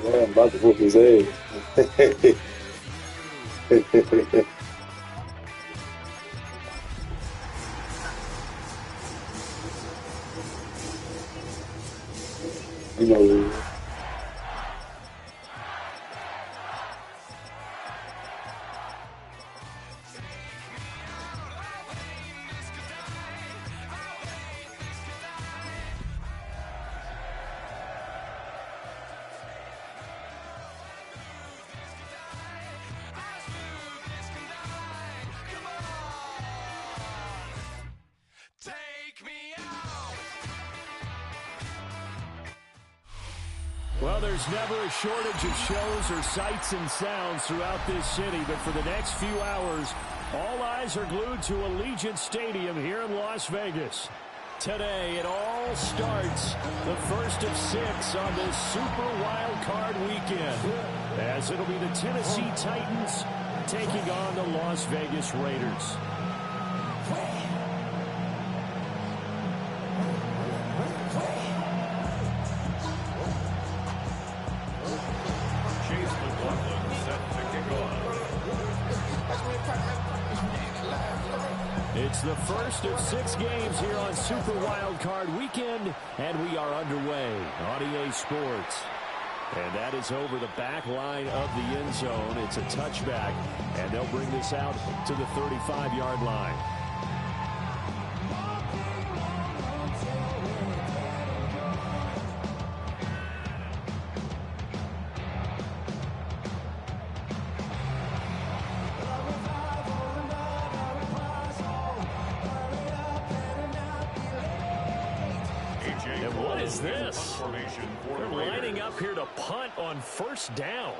I'm about to whoop his ass. You know, Well, there's never a shortage of shows or sights and sounds throughout this city, but for the next few hours, all eyes are glued to Allegiant Stadium here in Las Vegas. Today, it all starts the first of 6 on this Super Wild Card weekend, as it'll be the Tennessee Titans taking on the Las Vegas Raiders. It's the first of 6 games here on Super Wild Card Weekend, and we are underway on EA Sports. And that is over the back line of the end zone. It's a touchback, and they'll bring this out to the 35-yard line. And what is this? They're lining up here to punt on first down.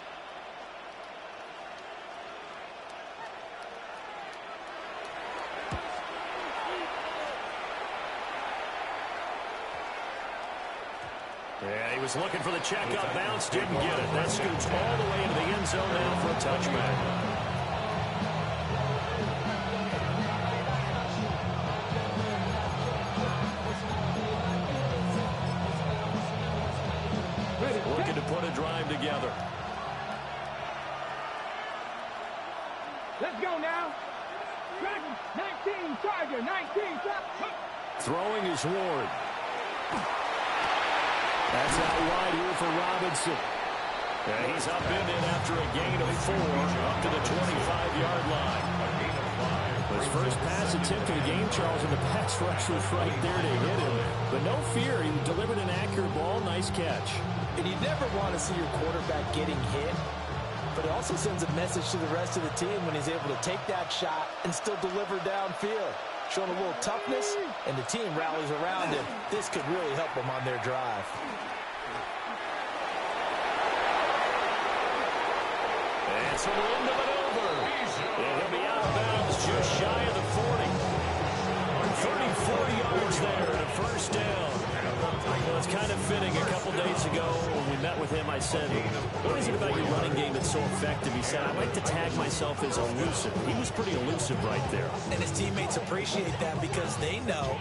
Yeah, he was looking for the checkup bounce, didn't get it. That scoots all the way into the end zone now for a touchback. Looking to put a drive together. Let's go now. 19, Tiger, 19. Throwing is Ward. That's out wide here for Robinson. And he's upended after a gain of 4 up to the 25-yard line. His first pass attempt of the game, Charles, and the pass rush was right there to hit him. But no fear, he delivered an accurate ball. Nice catch. And you never want to see your quarterback getting hit, but it also sends a message to the rest of the team when he's able to take that shot and still deliver downfield. Showing a little toughness, and the team rallies around him. This could really help them on their drive. And some room to maneuver. And he'll be out of bounds just shy of the 40. 34 yards there and a first down. Well, it's kind of fitting. A couple days ago when we met with him, I said, what is it about your running game that's so effective? He said, I like to tag myself as elusive. He was pretty elusive right there. And his teammates appreciate that because they know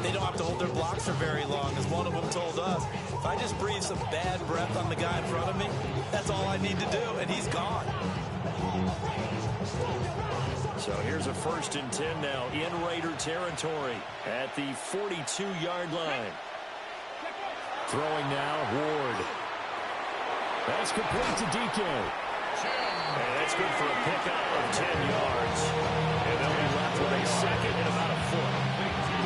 they don't have to hold their blocks for very long. As one of them told us, if I just breathe some bad breath on the guy in front of me, that's all I need to do, and he's gone. So here's a 1st and 10 now in Raider territory at the 42-yard line. Throwing now, Ward. That's complete to DK. And that's good for a pickup of 10 yards. And they'll be left with a second and about a foot.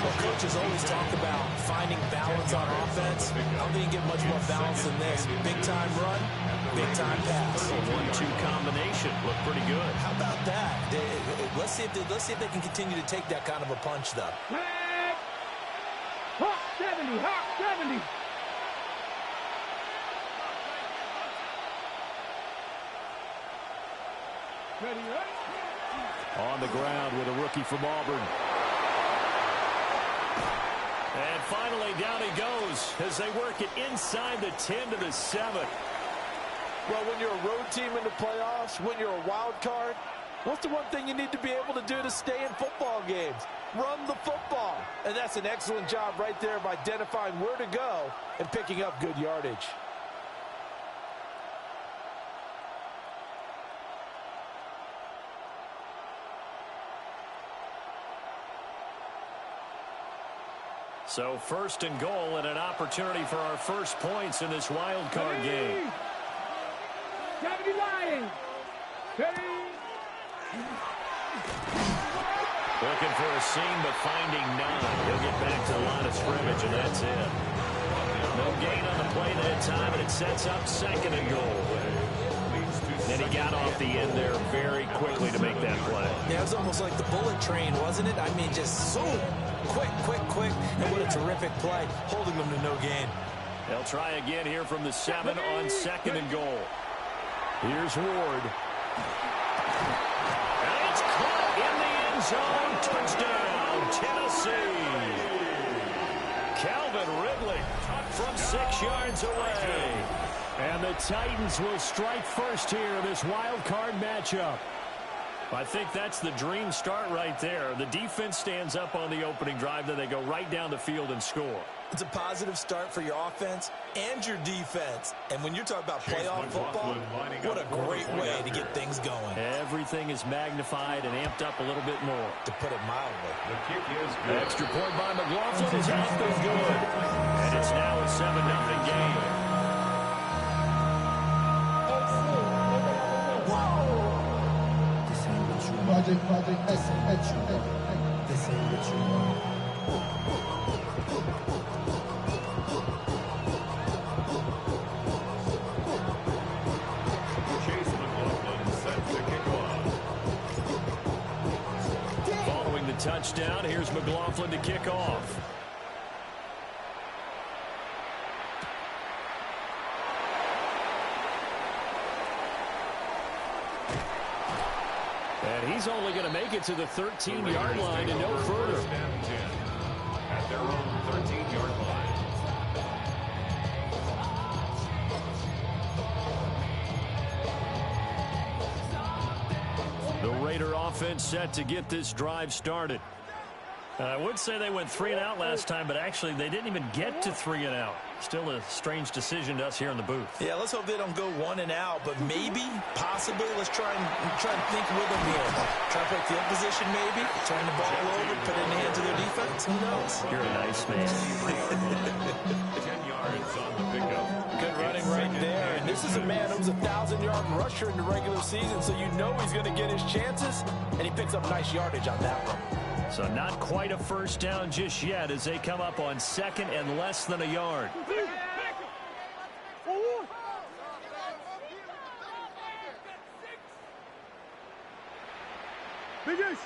Well, coaches always talk about finding balance on offense. I don't think you get much more balance than this. Big-time run, big-time pass. 1-2 combination looked pretty good. How about that? Let's see if they can continue to take that kind of a punch, though. Hawk 70, Hawk 70. Ready, right? On the ground with a rookie from Auburn. And finally, down he goes as they work it inside the 10 to the 7. Well, when you're a road team in the playoffs, when you're a wild card, what's the one thing you need to be able to do to stay in football games? Run the football. And that's an excellent job right there of identifying where to go and picking up good yardage. So first and goal and an opportunity for our first points in this wild card game. Deputy Lions. Looking for a seam, but finding none. He'll get back to the line of scrimmage, and that's it. No gain on the play that time, and it sets up second and goal. And he got off the end there very quickly to make that play. Yeah, it was almost like the bullet train, wasn't it? I mean, just so quick. And what a terrific play, holding them to no gain. They'll try again here from the 7 on second and goal. Here's Ward. And it's caught in the end zone. Touchdown, Tennessee. Calvin Ridley from 6 yards away. And the Titans will strike first here in this wild card matchup. I think that's the dream start right there. The defense stands up on the opening drive, then they go right down the field and score. It's a positive start for your offense and your defense. And when you're talking about playoff football, what a great way to get things going. Everything is magnified and amped up a little bit more. To put it mildly. The kick is good. Extra point by McLaughlin is out there good. And it's now a 7-0 game. Project, this ain't what you want. Chase McLaughlin set to kick off. Following the touchdown, here's McLaughlin to kick off. And he's only going to make it to the 13-yard line and no further. First and 10 at their own 13-yard line. The Raider offense set to get this drive started. I would say they went 3 and out last time, but actually they didn't even get to 3 and out. Still a strange decision to us here in the booth. Yeah, let's hope they don't go 1 and out, but maybe, possibly, let's try and think with them here. Try to play field position maybe, turn the ball over, put it in the hands of their defense. Who knows? You're a nice man. 10 yards on the pickup. Good running right there. And this is a man who's a 1,000-yard rusher in the regular season, so you know he's going to get his chances, and he picks up nice yardage on that one. So not quite a first down just yet as they come up on second and less than a yard. Biggest.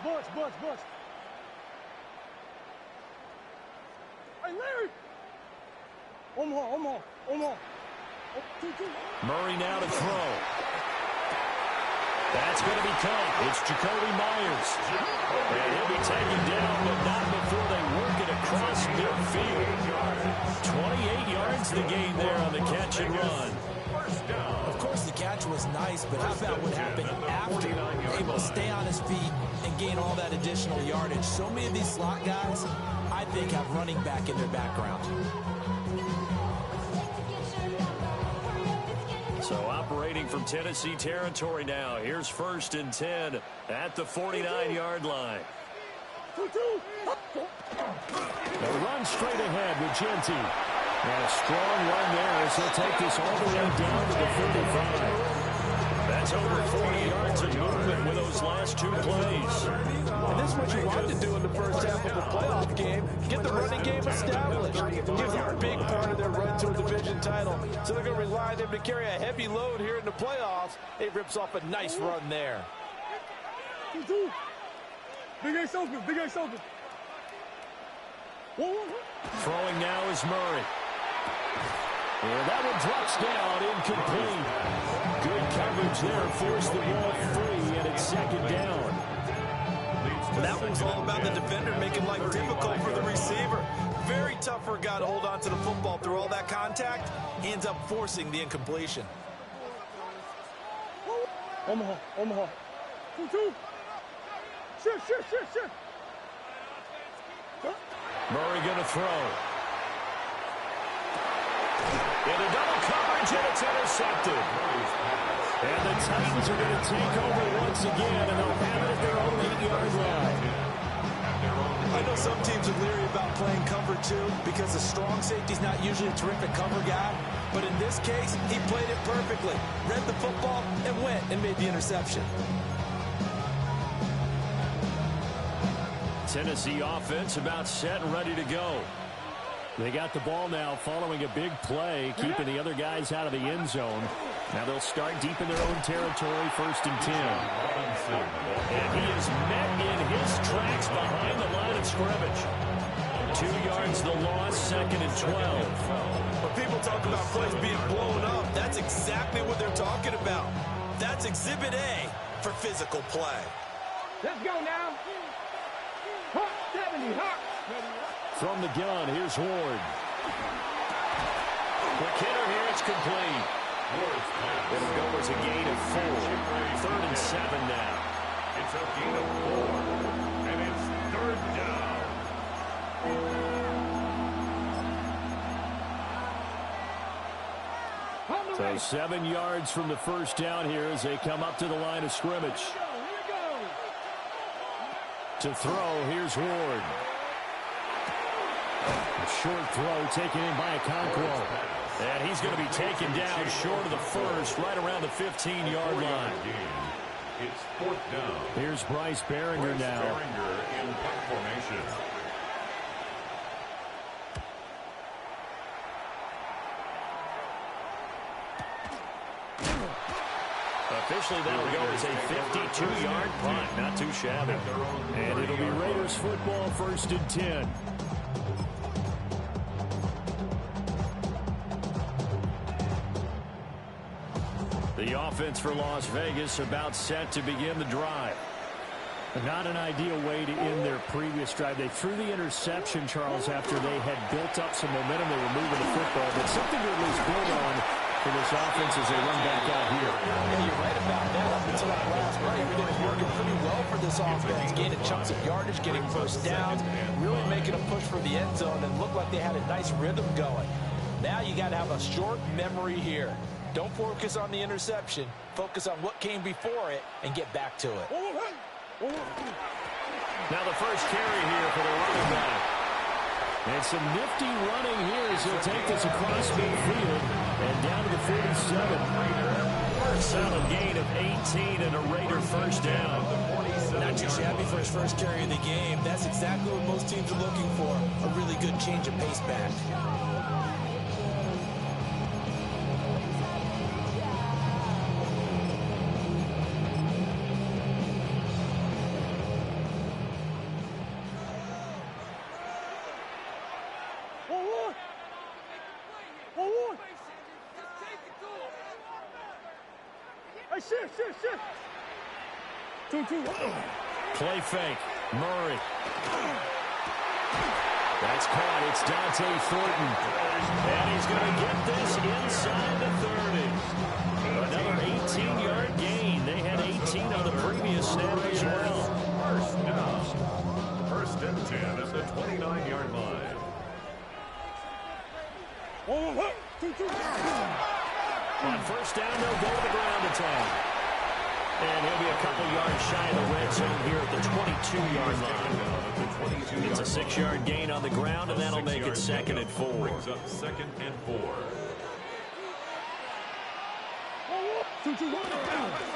Butch. Hey, Larry. Omaha. Murray now to throw. That's going to be caught. It's Jacoby Myers. And he'll be taken down, but not before they work it across midfield. 28 yards the gain there on the catch and run. Of course, the catch was nice, but how about what happened after? Able to stay on his feet and gain all that additional yardage. So many of these slot guys, I think, have running back in their background. So operating from Tennessee territory now. Here's first and 10 at the 49-yard line. They'll run straight ahead with Genty. And a strong run there as he'll take this all the way down to the 45. That's over 40 yards of movement with those last 2 plays. And this is what you want to do in the first half of a playoff game. Get the running game established. Gives them a big part of their run to a division title. So they're going to rely on them to carry a heavy load here in the playoffs. It rips off a nice run there. Big Ace open. Throwing now is Murray. And that one drops down, incomplete. Good coverage there, forced the ball free, and it's second down. That one's all about the defender making life difficult for the receiver. Very tough for a guy to hold on to the football through all that contact. Ends up forcing the incompletion. Omaha. Shit. Murray going to throw. Into double coverage, and it's intercepted. And the Titans are going to take over once again, and they'll have it at their own 8-yard line. I know some teams are leery about playing cover 2 because the strong safety's not usually a terrific cover guy. But in this case, he played it perfectly. Read the football and went and made the interception. Tennessee offense about set and ready to go. They got the ball now following a big play, keeping the other guys out of the end zone. Now they'll start deep in their own territory, 1st and 10. And he is met in his tracks behind the line of scrimmage. 2 yards the loss, 2nd and 12. When people talk about plays being blown up, that's exactly what they're talking about. That's Exhibit A for physical play. Let's go now. Hawk 70, Hawk. From the gun, here's Ward. Quick hitter here, it's complete. It'll go as a gain of 4. 3rd and 7 now. It's a gain of 4, and it's 3rd down. So 7 yards from the first down here as they come up to the line of scrimmage. To throw, here's Ward. A short throw taken in by Okonkwo. And he's going to be taken down short of the first, right around the 15-yard line. It's 4th down. Here's Bryce Behringer now. Behringer in punt formation. Officially, that'll go as a 52-yard punt. Not too shabby. And it'll be Raiders football, 1st and 10. The offense for Las Vegas about set to begin the drive. Not an ideal way to end their previous drive. They threw the interception, Charles, after they had built up some momentum. They were moving the football, but something to at least build on for this offense as they run back out here. Yeah, you're right about that. Up until that last play, everything was working pretty well for this offense. Gaining chunks of yardage, getting first downs, really making a push for the end zone, and looked like they had a nice rhythm going. Now you got to have a short memory here. Don't focus on the interception. Focus on what came before it and get back to it. Now the first carry here for the running back. And some nifty running here as he'll take this across midfield and down to the 47. A solid gain of 18 and a Raider first down. Not too shabby for his first carry of the game. That's exactly what most teams are looking for. A really good change of pace back. Play fake. Murray. That's caught. It's Dante Thornton. And he's going to get this inside the 30. Another 18-yard gain. They had 18 on the previous snap as well. First down. 1st and 10 at the 29-yard line. On first down, they'll go to the ground attack. And he'll be a couple yards shy of the red zone here at the 22-yard line. It's a 6-yard gain on the ground, and that'll make it 2nd and 4. Brings up 2nd and 4.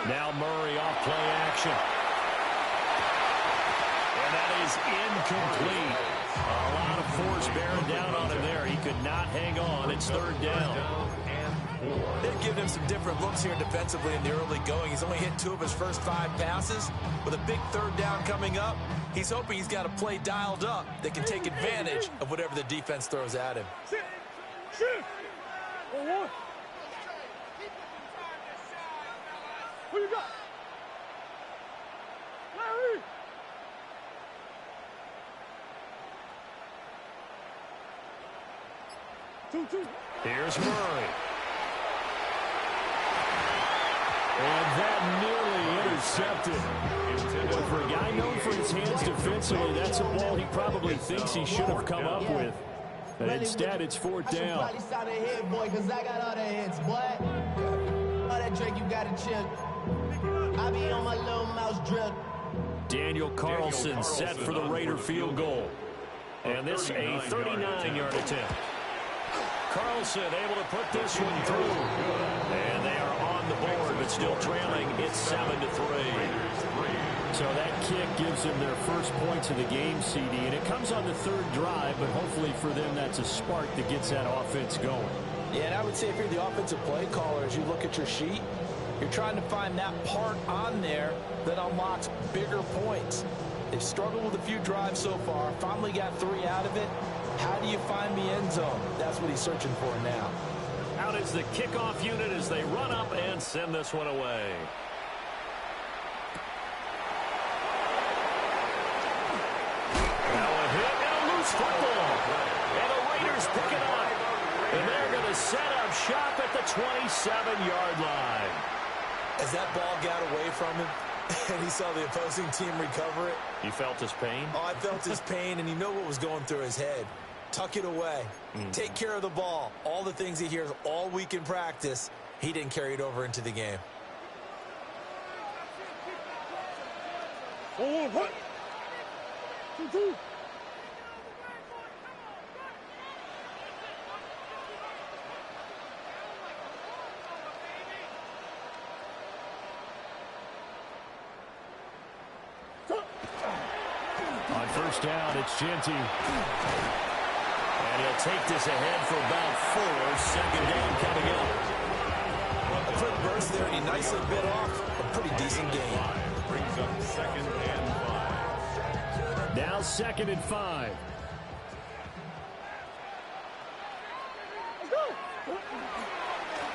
Now Murray off play action. And that is incomplete. A lot of force bearing down on him there. He could not hang on. It's 3rd down. They've given him some different looks here defensively in the early going. He's only hit 2 of his first 5 passes. With a big 3rd down coming up, he's hoping he's got a play dialed up that can take advantage of whatever the defense throws at him. Who you got? Larry! Here's Murray. And that nearly intercepted. But for a guy known for his hands defensively, that's a ball he probably thinks he should have come up with. But instead, it's 4th down. I should probably sign a hit, boy, because I got all the hits, boy. All that Drake, you got to chill. I be on my little mouse drip. Daniel Carlson set for the Raider field goal. And this a 39-yard attempt. Carlson able to put this one through. And they are on the board, but still trailing. It's 7-3. So that kick gives them their first points of the game, CD. And it comes on the third drive, but hopefully for them that's a spark that gets that offense going. Yeah, and I would say if you're the offensive play caller, as you look at your sheet, you're trying to find that part on there that unlocks bigger points. They've struggled with a few drives so far, finally got 3 out of it. How do you find the end zone? That's what he's searching for now. Out is the kickoff unit as they run up and send this one away. Now a hit and a loose football. And the Raiders pick it up. And they're going to set up shop at the 27-yard line. As that ball got away from him, and he saw the opposing team recover it. You felt his pain? Oh, I felt his pain, and you know what was going through his head. Tuck it away. Take care of the ball. All the things he hears all week in practice, he didn't carry it over into the game. On first down, it's Genty. And he'll take this ahead for about 4. Second down coming up. A quick burst there, and he nicely bit off a pretty decent game. Brings up 2nd and 5. Now 2nd and 5.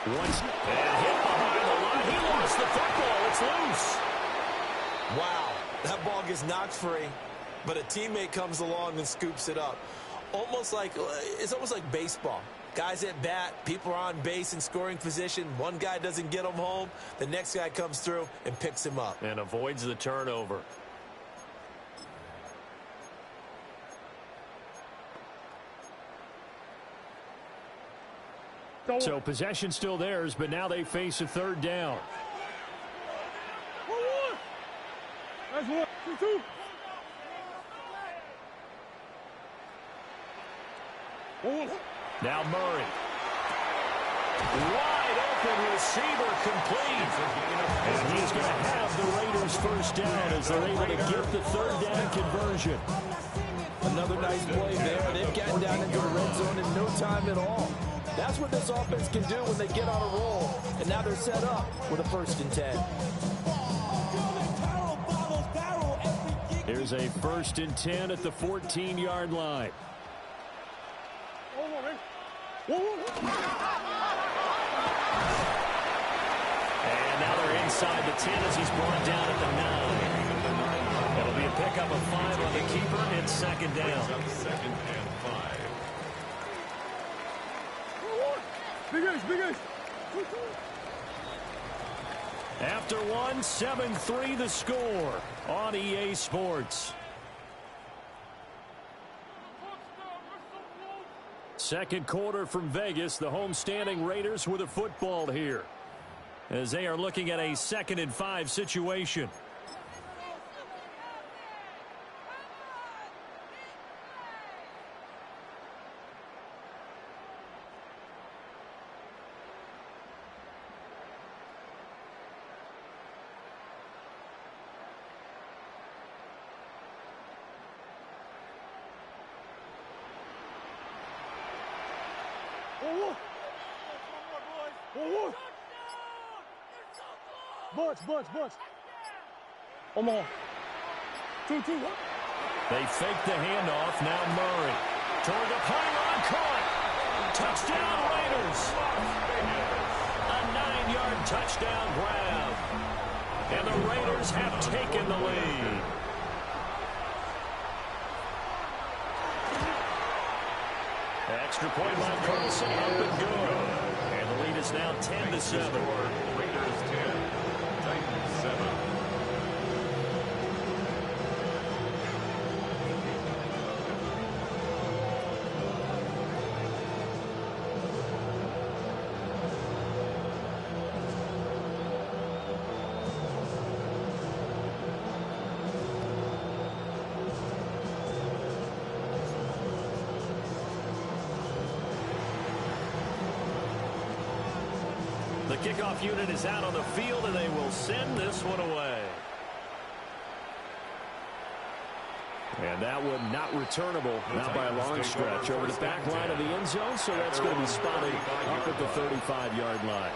Once and hit behind the line. He lost the football. It's loose. Wow, that ball gets knocked free, but a teammate comes along and scoops it up. It's almost like baseball. Guys at bat, people are on base in scoring position. One guy doesn't get him home. The next guy comes through and picks him up. And avoids the turnover. So possession still theirs, but now they face a third down. That's 1, 2. Now Murray. Wide open receiver complete. And he's going to have the Raiders first down as they're able to get the third down conversion. Another nice play there. They've gotten down into the red zone in no time at all. That's what this offense can do when they get on a roll. And now they're set up with a 1st and 10. Here's a 1st and 10 at the 14-yard line. And now they're inside the 10 as he's brought down at the 9. That'll be a pickup of 5 on the keeper. It's 2nd down. 2nd and 5. Big Ace. After 1, 7-3 the score on EA Sports. Second quarter from Vegas. The homestanding Raiders with a football here as they are looking at a 2nd and 5 situation. Bunch. Come on. 2. They fake the handoff. Now Murray. Toward the pylon. Caught. Touchdown Raiders. A 9-yard touchdown grab. And the Raiders have taken the lead. Extra point by Carlson. Up and good. And the lead is now 10-7. Raiders 10. Titans 7. kickoff unit is out on the field, and they will send this one away. And that one not returnable, not by a long stretch, over the back line of the end zone, so that's going to be spotted up at the 35-yard line.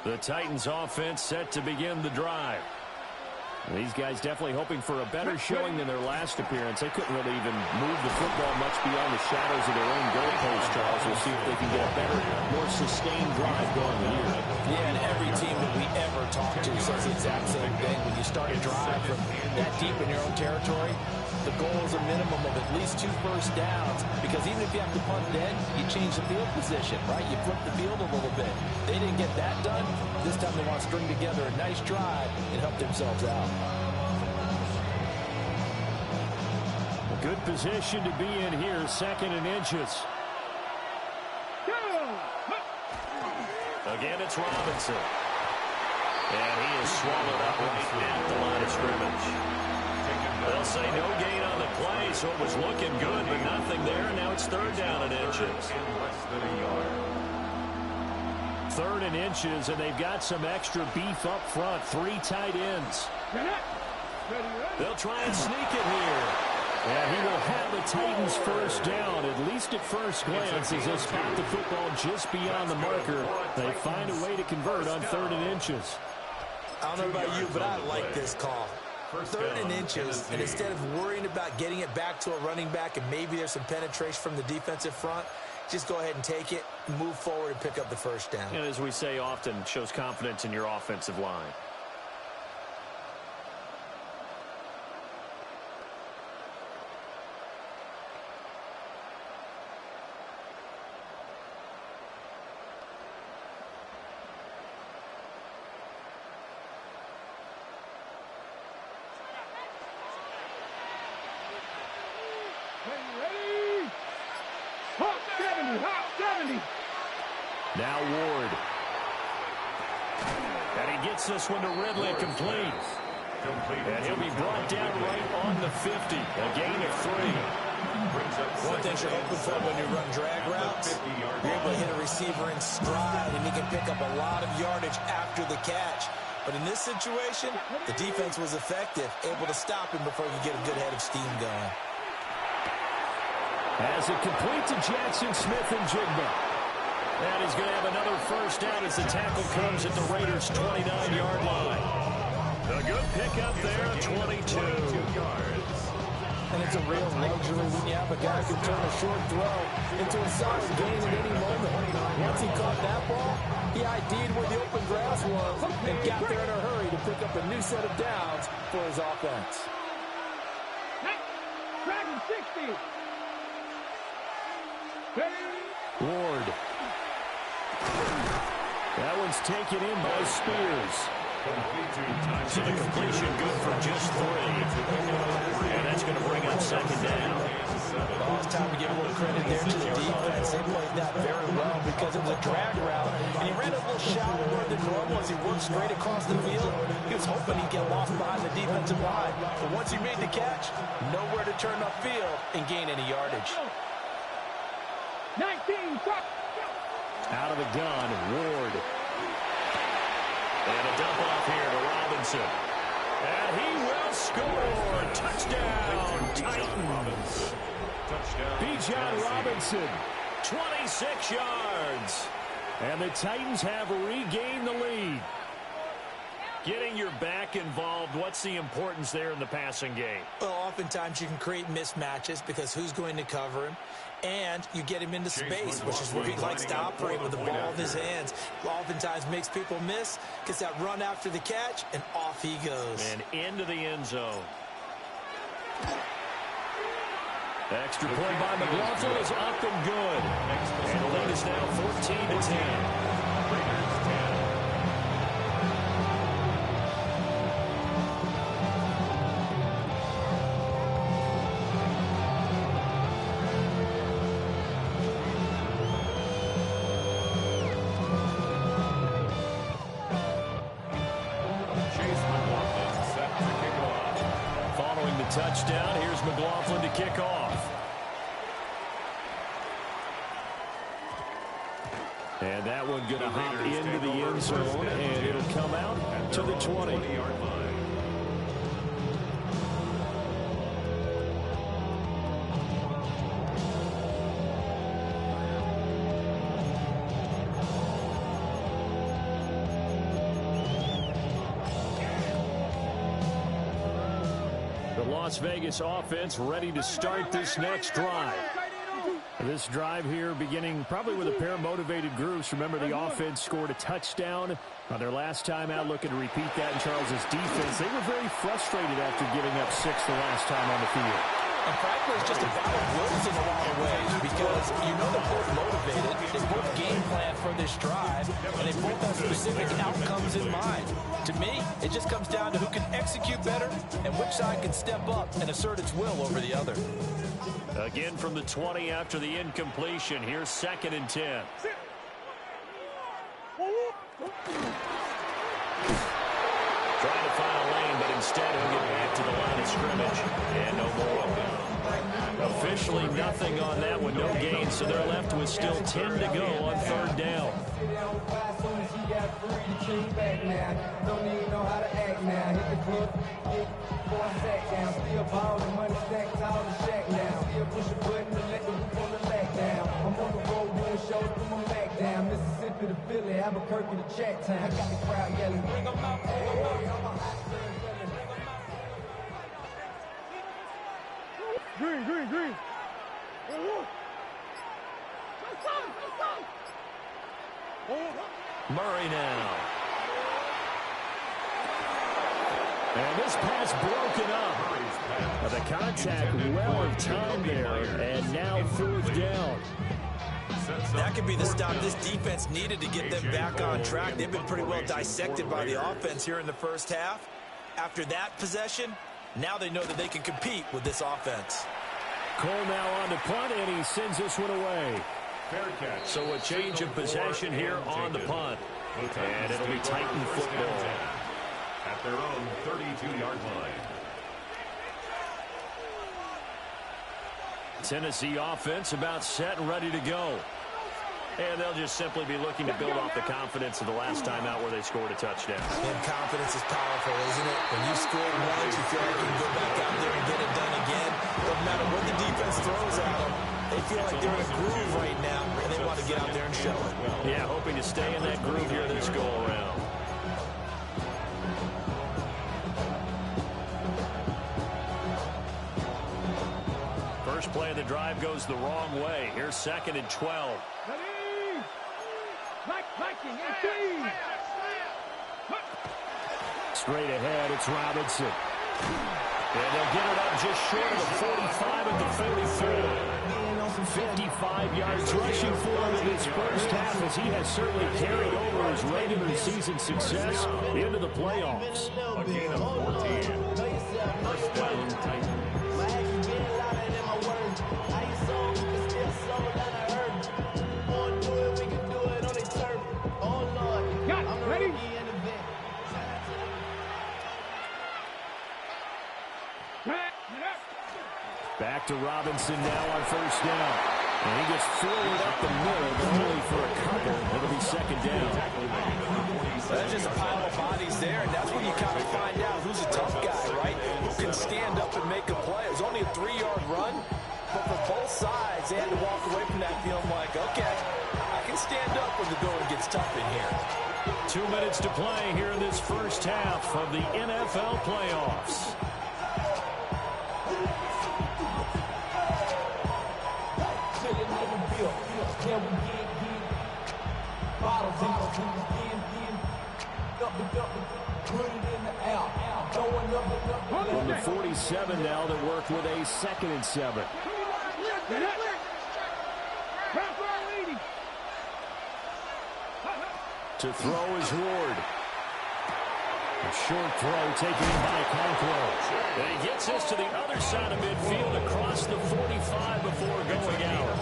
The Titans offense set to begin the drive. These guys definitely hoping for a better showing than their last appearance. They couldn't really even move the football much beyond the shadows of their own goalpost, Charles. We'll see if they can get a better, more sustained drive going here. Yeah, and every team that we ever talk to says the exact same thing. When you start a drive from that deep in your own territory, the goal is a minimum of at least 2 first downs, because even if you have to punt then, you change the field position, right? You flip the field a little bit. They didn't get that done. This time they want to string together a nice drive and help themselves out. A good position to be in here, 2nd and inches. Again, it's Robinson. And he is swallowed up right at the line of scrimmage. They'll say no gain on the play, so it was looking good, but nothing there. Now it's 3rd down and inches. 3rd and inches, and they've got some extra beef up front. 3 tight ends. They'll try and sneak it here. And he will have the Titans first down, at least at first glance, as they spot the football just beyond the marker. They find a way to convert on 3rd and inches. I don't know about you, but I like this call. 3rd and inches, and instead of worrying about getting it back to a running back and maybe there's some penetration from the defensive front, just go ahead and take it, move forward, and pick up the first down. And as we say often, shows confidence in your offensive line. Now Ward. And he gets this one to Ridley, complete. And he'll be brought down right on the 50. A gain of 3. One thing you're hoping for when you run drag routes, you're able to hit a receiver in stride, and he can pick up a lot of yardage after the catch. But in this situation, the defense was effective, able to stop him before you get a good head of steam going. As it complete to Jackson Smith and Jigba. And he's going to have another first down as the tackle comes at the Raiders' 29-yard line. A good pickup there, 22 yards. And it's a real luxury when you have a guy who can turn a short throw into a solid gain at any moment. Once he caught that ball, he ID'd where the open grass was and got there in a hurry to pick up a new set of downs for his offense. Dragon 60. Ward. That one's taken in by Spears. So the completion good for just 3. And that's going to bring up 2nd down. Well, it's time to give a little credit there to the defense. They played that very well because it was a drag route. And he ran a little shallow more than normal as he worked straight across the field. He was hoping he'd get lost behind the defensive line. But once he made the catch, nowhere to turn upfield and gain any yardage. 19. Out of the gun, Ward. And a dump off here to Robinson. And he will score. Touchdown, Titans. Bijan Robinson, 26 yards. And the Titans have regained the lead. Getting your back involved, what's the importance there in the passing game? Well, oftentimes you can create mismatches because who's going to cover him? And you get him into space, which is where he likes to operate with the ball in his hands. Oftentimes makes people miss, gets that run after the catch, and off he goes. And into the end zone. Extra point by McLaughlin is up and good. And the lead is now 14-10. touchdown. Here's McLaughlin to kick off. And that one going to hop into the end zone, and it'll come out to the 20-yard line. The Las Vegas offense ready to start this next drive. This drive here beginning probably with a pair of motivated groups. Remember, the offense scored a touchdown on their last time out. Looking to repeat that in Charles's defense. They were very frustrated after giving up 6 the last time on the field. And frankly, it's just a battle of words in a lot of ways because you know they're both motivated. They both game plan for this drive, and they both have specific outcomes in mind. To me, it just comes down to who can execute better and which side can step up and assert its will over the other. Again from the 20 after the incompletion. Here's 2nd and 10. Trying to find a lane, but instead he'll get back to the line of scrimmage. And no more. Officially nothing on that one. No gain, so they're left with still 10 to go on 3rd down. Don't even know how to act now. Hit the club, get for a sack down. Still ballin', money stacked tall and shack now. Still push a button to let the roof on the back down. I'm on the road doing shows, put my back down. Mississippi to Philly, Albuquerque to Chat Town. I got the crowd yelling, bring 'em out, bring 'em out. Green, green, green. Murray now. And this pass broken up. The contact well of time there, and now 4th down. That could be the stop this defense needed to get them back on track. They've been pretty well dissected by the offense here in the first half. After that possession, now they know that they can compete with this offense. Cole now on the punt, and he sends this one away. So a change of possession here on the punt. And it'll be Titan football. At their own 32-yard line. Tennessee offense about set and ready to go. And they'll just simply be looking to build off the confidence of the last time out where they scored a touchdown. And confidence is powerful, isn't it? When you score once, you feel like you can go back out there and get it done again. No matter what the defense throws at them, they feel like they're in a groove right now, and they want to get out there and show it. Yeah, hoping to stay in that groove here this go-around. First play of the drive goes the wrong way. Here's 2nd and 12. Straight ahead, it's Robinson. And they'll get it up just short of the 45 at the 44. 55 yards rushing for him in his first half, as he has certainly carried over his regular season success into the playoffs. A gain of 14. First down, Titans. Back to Robinson now on 1st down. And he gets forward up the middle, but only for a couple. It'll be 2nd down. There's just a pile of bodies there, and that's where you kind of find out who's a tough guy, right? Who can stand up and make a play. It was only a 3-yard run, but for both sides, they had to walk away from that feeling like, okay, I can stand up when the going gets tough in here. 2 minutes to play here in this first half of the NFL playoffs. From the 47 now, they work with a 2nd and 7. To throw is Ward. A short throw taken in by Conqueror. And he gets this to the other side of midfield across the 45 before going out.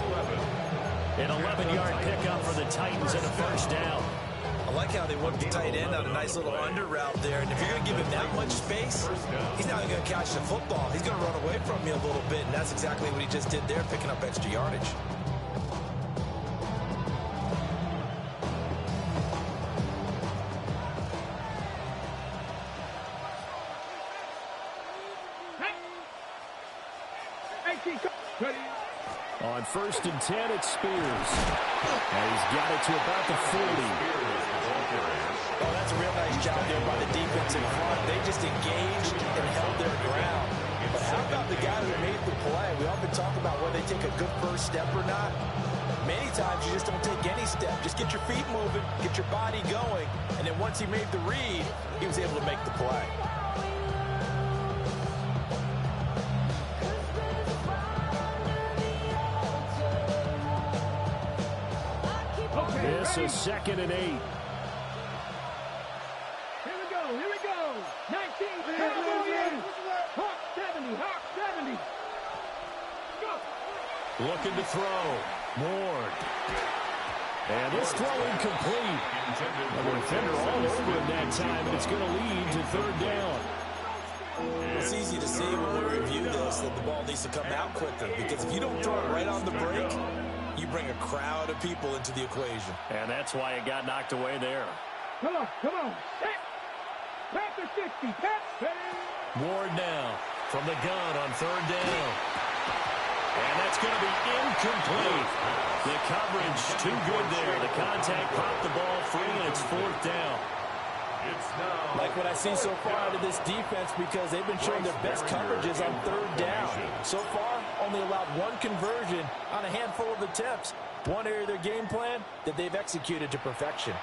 An 11-yard pickup for the Titans and a 1st down. A like how they worked the tight end on a nice little under route there. And if you're going to give him that much space, he's not going to catch the football. He's going to run away from you a little bit, and that's exactly what he just did there, picking up extra yardage. On 1st and 10, it's Spears. And he's got it to about the 40. Oh, that's a real nice job there by the defense in front. They just engaged and held their ground. But how about the guy that made the play? We often talk about whether they take a good first step or not. Many times you just don't take any step. Just get your feet moving, get your body going, and then once he made the read, he was able to make the play. This is 2nd and 8. Here we go, 19, Hawk 70, Go. Looking to throw. Ward. And this throw incomplete. The defender all over him that time, and it's going to lead to 3rd down. It's easy to see when we review this that the ball needs to come out quicker, because if you don't throw it right on the break, you bring a crowd of people into the equation. And that's why it got knocked away there. Come on. Tap the 60. Ward now from the gun on 3rd down. And that's going to be incomplete. The coverage too good there. The contact popped the ball free, and it's 4th down. Like what I see so far out of this defense, because they've been showing their best coverages on 3rd down. So far, only allowed 1 conversion on a handful of attempts. One area of their game plan that they've executed to perfection.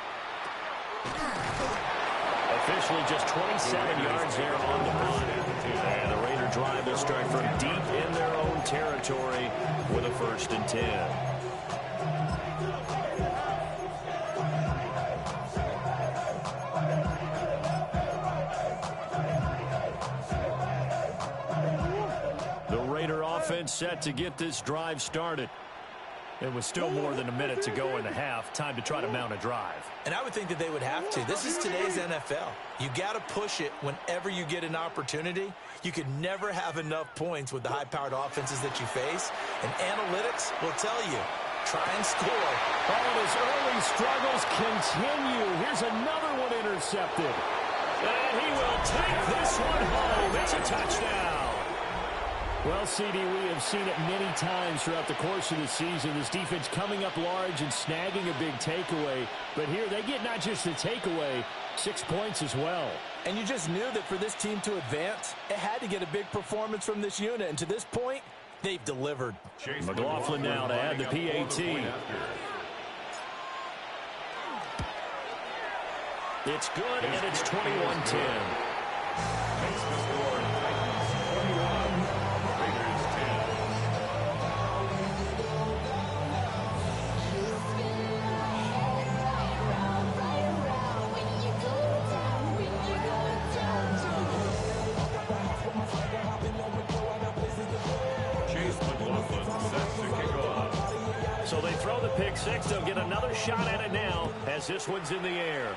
Officially just 27 yards there on the punt. And the Raider drive will start from deep in their own territory with a 1st and 10. Offense set to get this drive started. It was still more than a minute to go in the half. Time to try to mount a drive. And I would think that they would have to. This is today's NFL. You got to push it whenever you get an opportunity. You can never have enough points with the high-powered offenses that you face. And analytics will tell you, try and score. Oh, and his early struggles continue. Here's another one intercepted. And he will take this one home. It's a touchdown. Well, CD, we have seen it many times throughout the course of the season. This defense coming up large and snagging a big takeaway. But here they get not just the takeaway, 6 points as well. And you just knew that for this team to advance, it had to get a big performance from this unit. And to this point, they've delivered. McLaughlin now to add the PAT. It's good, and it's 21-10. So they throw the pick six. They'll get another shot at it now as this one's in the air.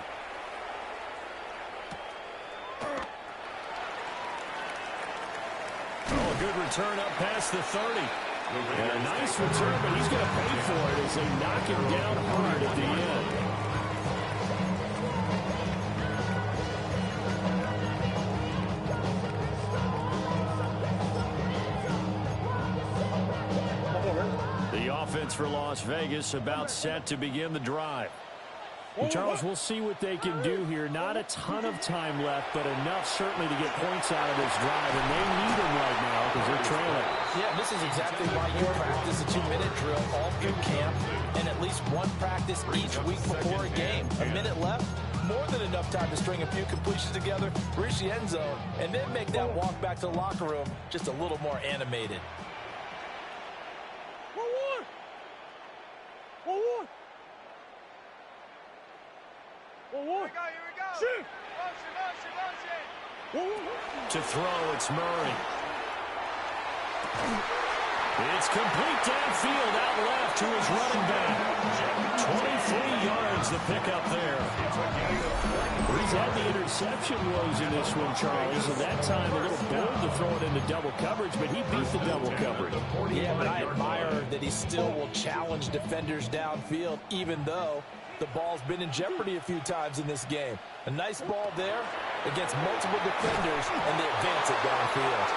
Oh, a good return up past the 30. And a nice return, but he's going to pay for it as they knock him down hard at the end. The offense for Las Vegas about set to begin the drive. And Charles, we'll see what they can do here. Not a ton of time left, but enough certainly to get points out of this drive, and they need them right now because they're trailing. Yeah, this is exactly why you practice a 2-minute drill all through camp and at least one practice each week before a game. A minute left, more than enough time to string a few completions together, reach the end zone, and then make that walk back to the locker room just a little more animated. To throw, it's Murray. It's complete downfield, out left to his running back. 23 yards the pickup there. He's had the interception woes in this one, Charles, and that time a little bold to throw it into double coverage, but he beat the double coverage. Yeah, but I admire that he still will challenge defenders downfield, even though the ball's been in jeopardy a few times in this game. A nice ball there against multiple defenders, and they advance it downfield.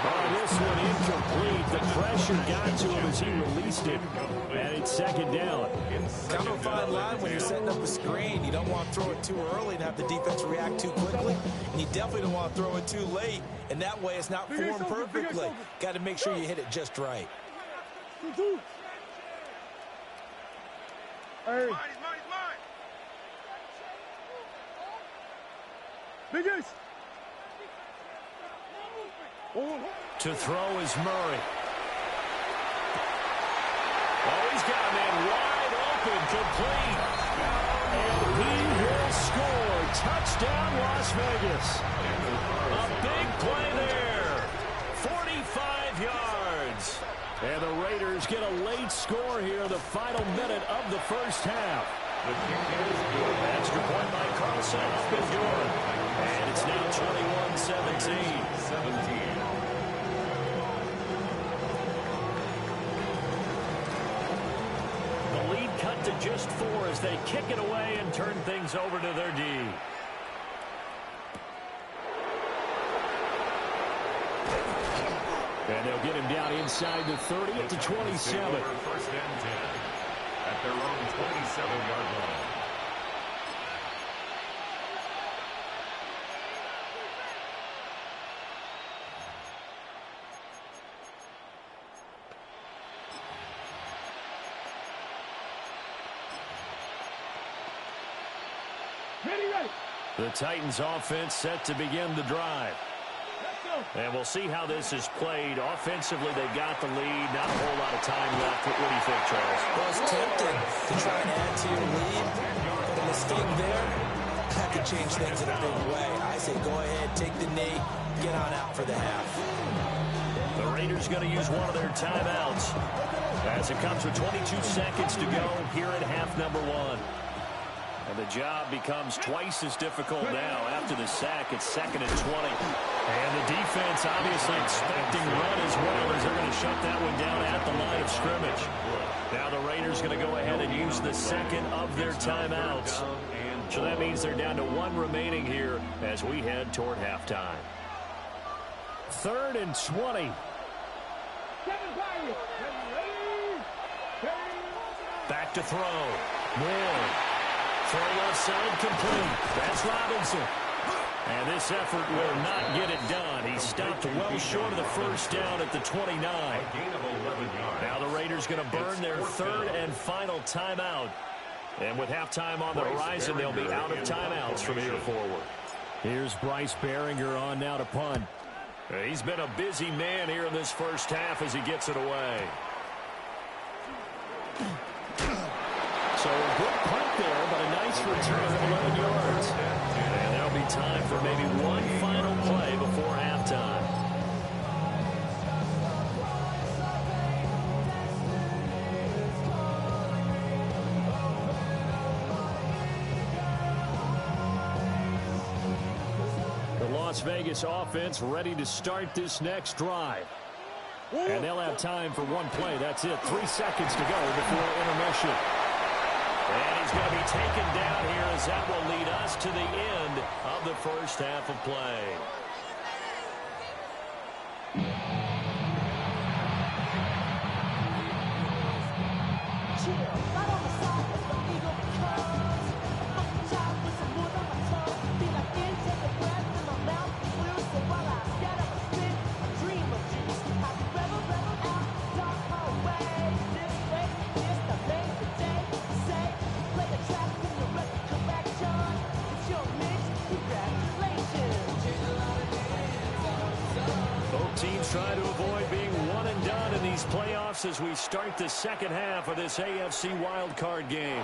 Oh, this one incomplete. The pressure got to him as he released it, and it's second down. Kind of a fine line when you're setting up a screen. You don't want to throw it too early and have the defense react too quickly, and you definitely don't want to throw it too late, and that way it's not formed perfectly. Got to make sure you hit it just right. Hey. Biggest. To throw is Murray. Oh, he's got a man wide open, complete. And he will score. Touchdown, Las Vegas. A big play there. 45 yards. And the Raiders get a late score here in the final minute of the first half. Extra point by Carlson. Up and good. And it's now 21-17. The lead cut to just 4 as they kick it away and turn things over to their D. And they'll get him down inside the 30 at the 27. First and 10 at their own 27-yard line. The Titans offense set to begin the drive. And we'll see how this is played. Offensively, they got the lead. Not a whole lot of time left. What do you think, Charles? Well, it's tempting to try and add to your lead. But a mistake there, that could change things in a big way. I say go ahead, take the knee, get on out for the half. The Raiders going to use one of their timeouts as it comes with 22 seconds to go here at half number 1. And the job becomes twice as difficult now. After the sack, it's second and 20. And the defense obviously expecting run as well as they're going to shut that one down at the line of scrimmage. Now the Raiders going to go ahead and use the second of their timeouts. So that means they're down to 1 remaining here as we head toward halftime. 3rd and 20. Back to throw. Moore. Throw left side complete. That's Robinson. And this effort will not get it done. He stopped well short of the first down at the 29. Now the Raiders going to burn their 3rd and final timeout. And with halftime on the horizon, they'll be out of timeouts from here forward. Here's Bryce Behringer on now to punt. He's been a busy man here in this first half as he gets it away. So a good punt there, but a nice return of 11 yards. And there'll be time for maybe one final play before halftime. The Las Vegas offense ready to start this next drive. And they'll have time for one play. That's it. 3 seconds to go before intermission. And he's going to be taken down here as that will lead us to the end of the first half of play. Teams try to avoid being one and done in these playoffs as we start the second half of this AFC wildcard game.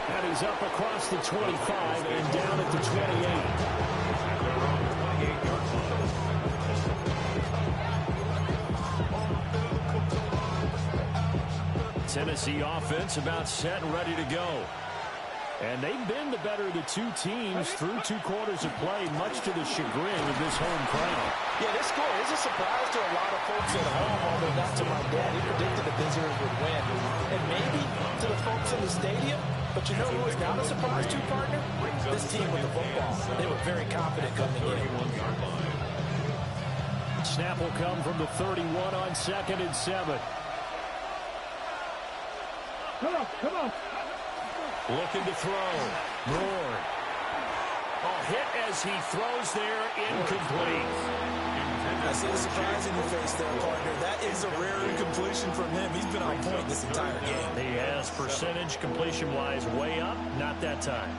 And he's up across the 25 and down at the 28. Tennessee offense about set and ready to go. And they've been the better of the two teams through 2 quarters of play, much to the chagrin of this home crowd. Yeah, this score is a surprise to a lot of folks at home, although not to my dad. He predicted the visitors would win. And maybe to the folks in the stadium, but you know who was not a surprise to, partner? This team with the football. They were very confident coming in. Snap will come from the 31 on 2nd and 7. Come on. Looking to throw. Moore. Hit as he throws there, incomplete. I see the surprise in your face there, partner. That is a rare incompletion from him. He's been on point this entire game. He has percentage completion-wise way up, not that time.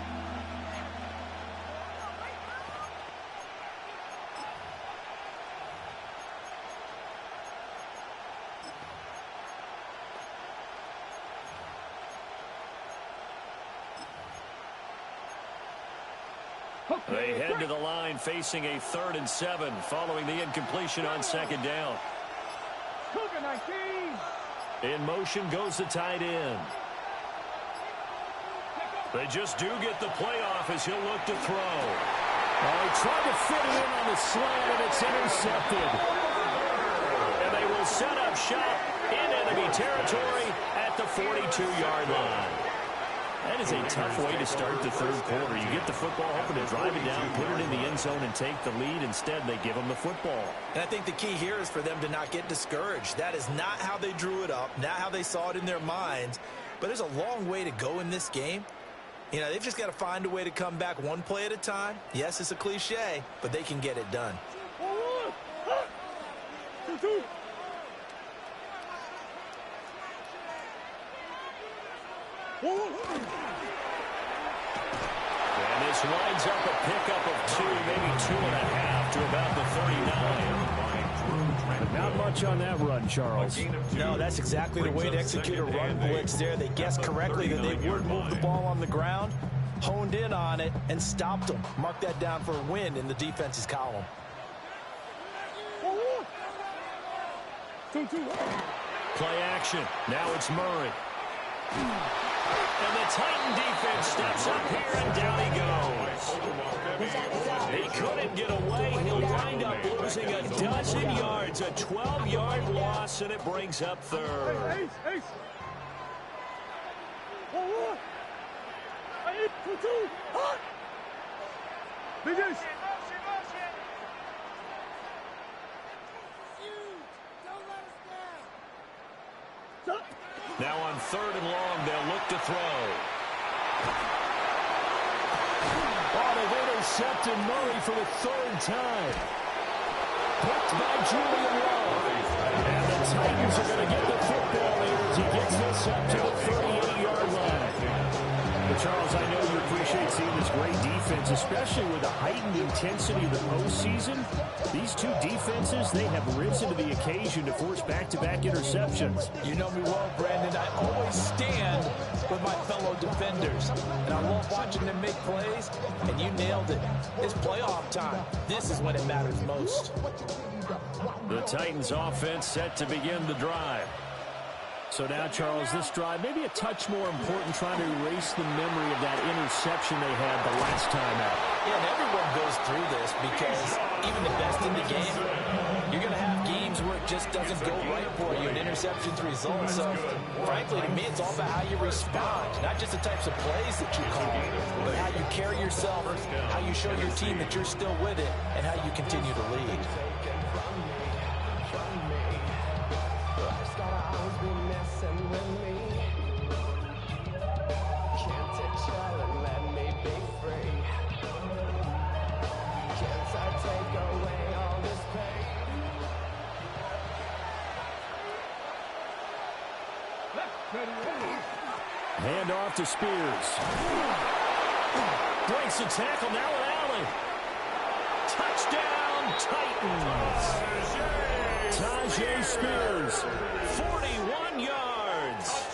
They head to the line facing a 3rd and 7 following the incompletion on 2nd down. In motion goes the tight end. They just do get the playoff as he'll look to throw. He tried to fit it in on the slant, and it's intercepted. And they will set up shop in enemy territory at the 42-yard line. That is a tough way to start the 3rd quarter. You get the football, hoping to drive it down, put it in the end zone, and take the lead. Instead, they give them the football. And I think the key here is for them to not get discouraged. That is not how they drew it up, not how they saw it in their minds. But there's a long way to go in this game. You know, they've just got to find a way to come back one play at a time. Yes, it's a cliche, but they can get it done. And this winds up a pickup of 2, maybe 2.5 to about the 39. Not much on that run, Charles. No, that's exactly the way to execute a run blitz there. They guessed correctly that they would move the ball on the ground, honed in on it, and stopped them. Mark that down for a win in the defense's column. Play action. Now it's Murray. And the Titan defense steps up here, and down he goes. He couldn't get away. He'll wind up losing a dozen yards, a 12-yard loss, and it brings up 3rd. Now on 3rd and long, they'll look to throw. They've intercepted Murray for the 3rd time. Picked by Julian Love. And the Titans are going to get the football here as he gets this up to the 38-yard line. But Charles, I know you appreciate seeing this great defense, especially with the heightened intensity of the postseason. These two defenses, they have risen to the occasion to force back-to-back interceptions. You know me well, Brandon. I always stand with my fellow defenders. And I love watching them make plays, and you nailed it. It's playoff time. This is when it matters most. The Titans offense set to begin the drive. So now, Charles, this drive maybe a touch more important, trying to erase the memory of that interception they had the last time out. Yeah, and everyone goes through this because even the best in the game, you're going to have games where it just doesn't go right for you and interceptions result. So, frankly, to me, it's all about how you respond, not just the types of plays that you call, but how you carry yourself, how you show your team that you're still with it, and how you continue to lead. Hand off to Spears. Breaks the tackle now with Allen. Touchdown, Titans. Tajay Spears, 41 yards.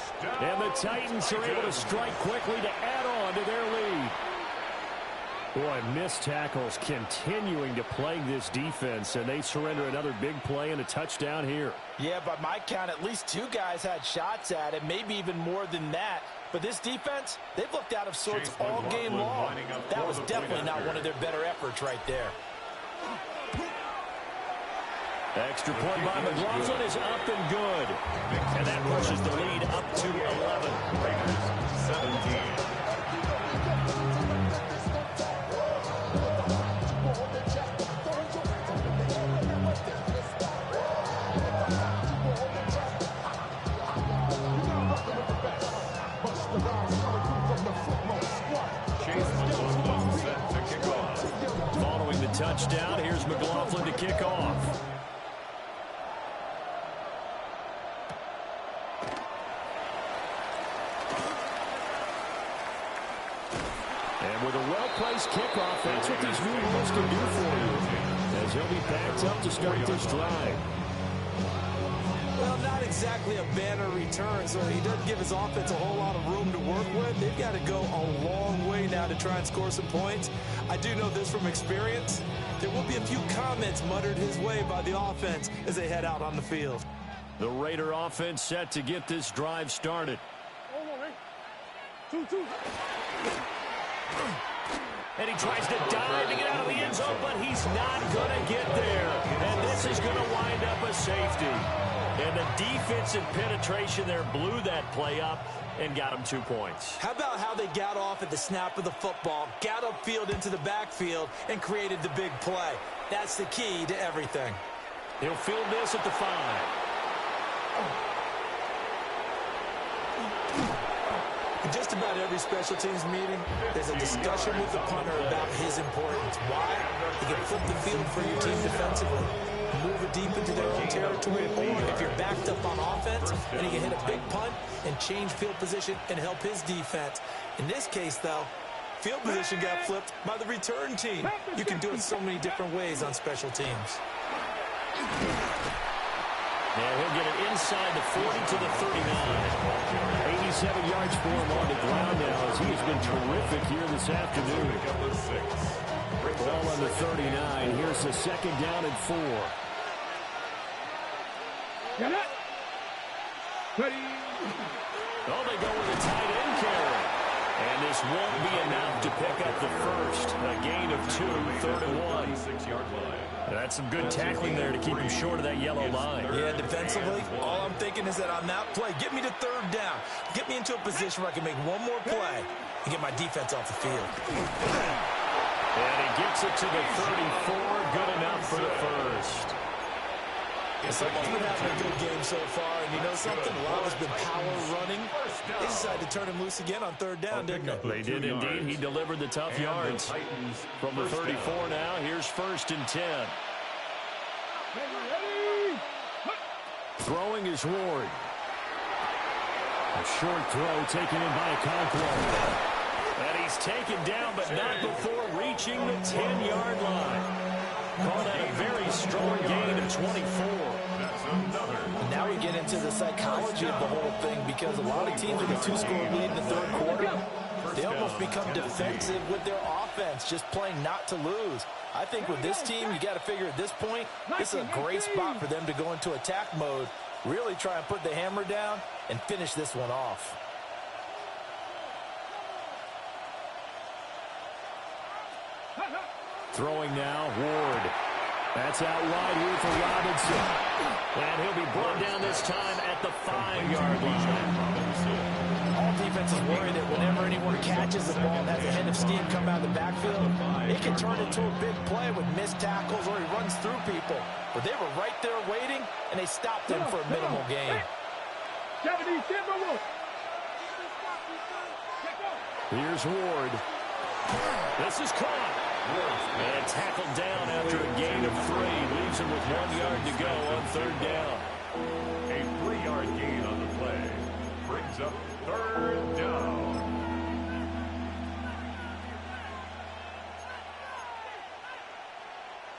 And the Titans are able to strike quickly to add on to their lead. Boy, missed tackles continuing to plague this defense, and they surrender another big play and a touchdown here. Yeah, by my count, at least 2 guys had shots at it, maybe even more than that. But this defense, they've looked out of sorts all game long. That was definitely not one of their better efforts right there. Extra point by McLaughlin is up and good. And that pushes the lead up to 11. Raiders 17. Following the touchdown, here's McLaughlin to kick off. And with a well-placed kickoff, that's what these new rules can do for you, as he'll be backed up to start this drive. Well, not exactly a banner return, so he doesn't give his offense a whole lot of room to work with. They've got to go a long way now to try and score some points. I do know this from experience. There will be a few comments muttered his way by the offense as they head out on the field. The Raider offense set to get this drive started. And he tries to dive to get out of the end zone, but he's not going to get there. And this is going to wind up a safety. And the defensive penetration there blew that play up and got him 2 points. How about how they got off at the snap of the football, got upfield into the backfield, and created the big play? That's the key to everything. He'll field this at the 5. In just about every special teams meeting, there's a discussion with the punter about his importance. Why? He can flip the field for your team defensively, move it deep into their own territory, or if you're backed up on offense, and he can hit a big punt and change field position and help his defense. In this case, though, field position got flipped by the return team. You can do it so many different ways on special teams. And he'll get it inside the 40 to the 39. 87 yards for him on the ground now as he has been terrific here this afternoon. Ball on the 39. Here's the 2nd down and 4. Oh, they go with a tight end carry. And this won't be enough to pick up the first. A gain of 2, 3rd and 1. 6-yard line. That's some good tackling there to keep him short of that yellow line. Yeah, defensively, all I'm thinking is that on that play, get me to 3rd down. Get me into a position where I can make one more play and get my defense off the field. And he gets it to the 34. Good enough for the first. Someone's been having a good game so far, and you know something? A lot of it's been power running. They decided to turn him loose again on 3rd down, didn't they? They did indeed. He delivered the tough yards. From the 34 now, here's 1st and 10. Throwing is Ward. A short throw taken in by Okonkwo. And he's taken down, but not before reaching the 10-yard line. Called out a very strong gain of 24. Now we get into the psychology of the whole thing, because a lot of teams with a 2-score lead in the 3rd quarter, they almost become defensive with their offense, just playing not to lose. I think with this team, you got to figure at this point, this is a great spot for them to go into attack mode, really try and put the hammer down and finish this one off. Throwing now, Ward. That's out wide here for Robinson. And he'll be brought down this time at the 5-yard line. All defenses worry that whenever anyone catches the ball and has a head of steam come out of the backfield, it can turn into a big play with missed tackles or he runs through people. But they were right there waiting, and they stopped him for a minimal gain. Here's Ward. This is caught. And tackled down after a gain of 3. Leaves him with 1 yard to go on 3rd down. A 3-yard gain on the play. Brings up 3rd down.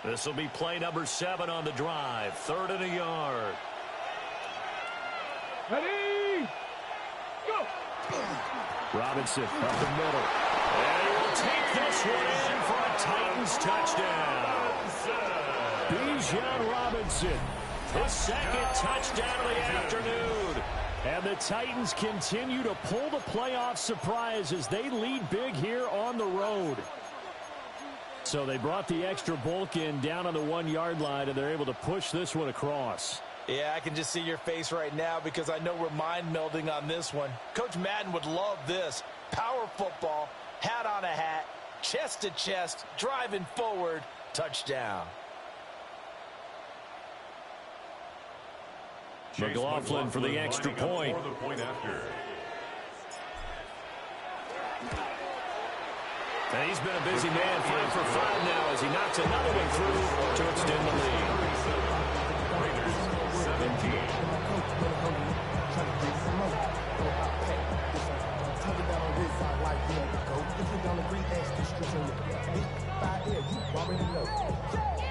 This will be play number 7 on the drive. 3rd and a yard. Ready? Go! Robinson up the middle. And he will take this one in for a Titans touchdown. Bijan Robinson, his second touchdown of the afternoon. And the Titans continue to pull the playoff surprise as they lead big here on the road. So they brought the extra bulk in down on the 1-yard line, and they're able to push this one across. Yeah, I can just see your face right now because I know we're mind melding on this one. Coach Madden would love this. Power football, hat on a hat, chest to chest, driving forward, touchdown. McLaughlin for the extra point. And he's been a busy man, 5 for 5 now as he knocks another one through to extend the lead. Raiders 17.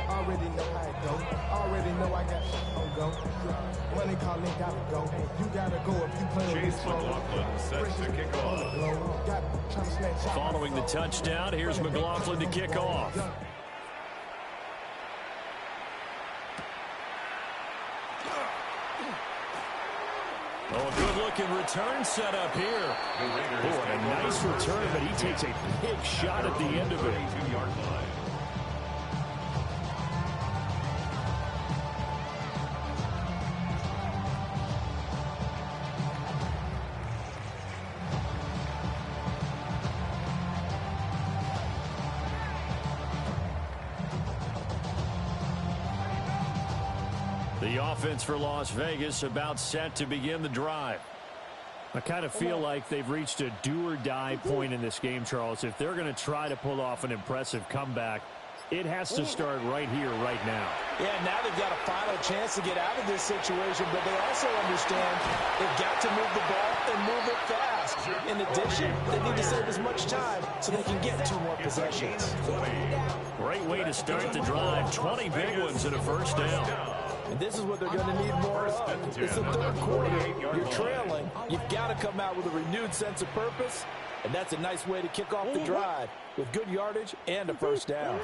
Already know how it go. Already know I got shit on go. Money calling, gotta go. You gotta go if you play. Chase McLaughlin sets to kick off. Following the touchdown, here's McLaughlin to kick off. Oh, a good-looking return set up here. Oh, a nice return, but he takes a big shot at the end of it. 2-yard line. The offense for Las Vegas about set to begin the drive. I kind of feel like they've reached a do-or-die point in this game, Charles. If they're going to try to pull off an impressive comeback, it has to start right here, right now. Yeah, now they've got a final chance to get out of this situation, but they also understand they've got to move the ball and move it fast. In addition, they need to save as much time so they can get 2 more possessions. Great way to start the drive. 20 big ones and a first down. And this is what they're going to need more of. It's the third quarter. You're trailing. You've got to come out with a renewed sense of purpose, and that's a nice way to kick off the drive with good yardage and a first down.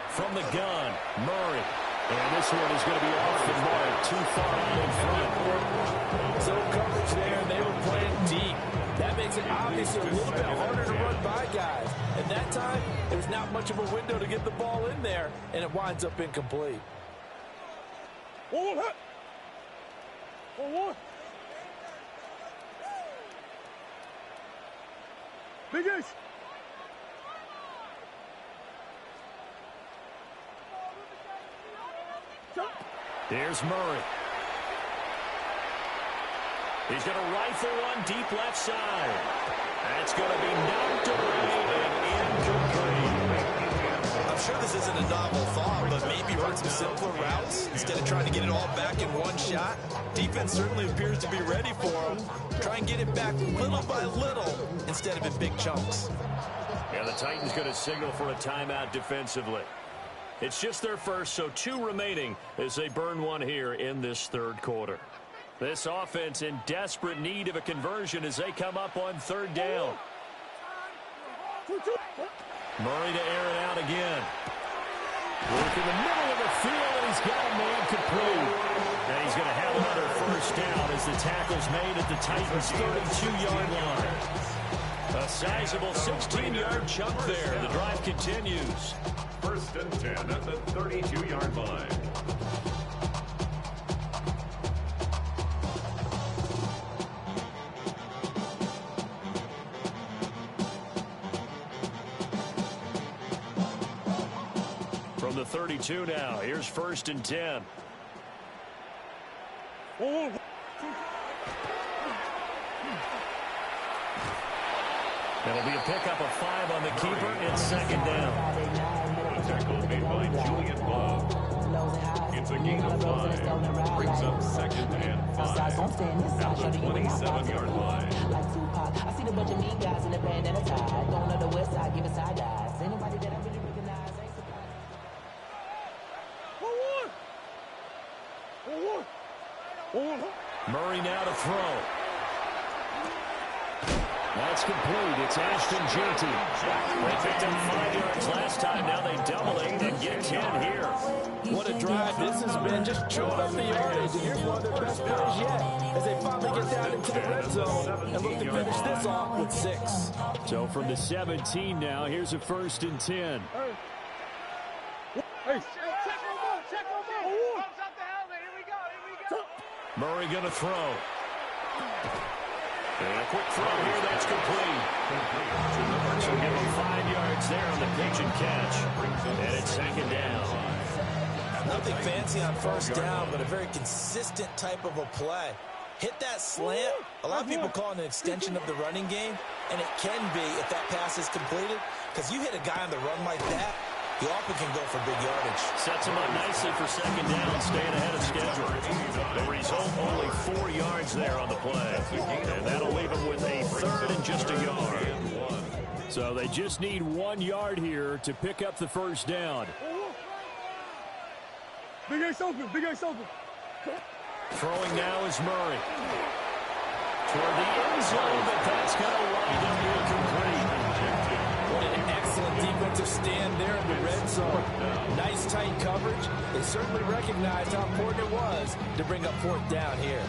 From the gun, Murray. And this one is going to be off the mark, too far out in front. So coverage there, and they were playing deep. That makes it obviously a little bit harder to run by guys. At that time, there's not much of a window to get the ball in there, and it winds up incomplete. Big Ace. There's Murray. He's going to rifle one deep left side. That's going to be knocked away and incomplete. I'm sure this isn't a novel thought, but maybe run some simpler routes instead of trying to get it all back in one shot. Defense certainly appears to be ready for him. Try and get it back little by little instead of in big chunks. Yeah, the Titans going to signal for a timeout defensively. It's just their first, so 2 remaining as they burn one here in this third quarter. This offense in desperate need of a conversion as they come up on 3rd down. Murray to air it out again. Work in the middle of the field, and he's got a man complete. And he's going to have another first down as the tackle's made at the Titans' 32-yard line. A sizable 16-yard chunk there. The drive continues. 1st and 10 at the 32-yard line. From the 32 now, here's 1st and 10. It'll be a pickup of 5 on the keeper. It's 2nd down. A tackle made by Julian Love. It's a gain of 5. Brings up 2nd and 5 at the 27-yard line. I see the bunch of mean guys in the band at a tie. Going to the west side, giving side eyes. Anybody that I really recognize ain't Murray now to throw. That's complete. It's Ashton Jeanty. They picked up 5 yards last time. Now they double it and get 10 here. What a drive this has been. Just chewing up the yardage. And here's one of their best plays yet as they finally get down into the red zone and look to finish this off with 6. So from the 17 now, here's a 1st and 10. Murray going to throw. And a quick throw here, that's complete. So give him 5 yards there on the pitch and catch. And it's 2nd down. Nothing fancy on 1st down, but a very consistent type of a play. Hit that slant. A lot of people call it an extension of the running game, and it can be if that pass is completed, because you hit a guy on the run like that, he often can go for big yardage. Sets him up nicely for 2nd down, staying ahead of schedule. The result, only 4 yards there on the play. And that'll leave him with a 3rd and just a yard. So they just need 1 yard here to pick up the 1st down. Big Ace open, Big Ace open. Throwing now is Murray. Toward the end zone, but that's going to wind up incomplete. What an excellent defensive stand there in the red zone. Nice tight coverage. They certainly recognized how important it was to bring up 4th down here.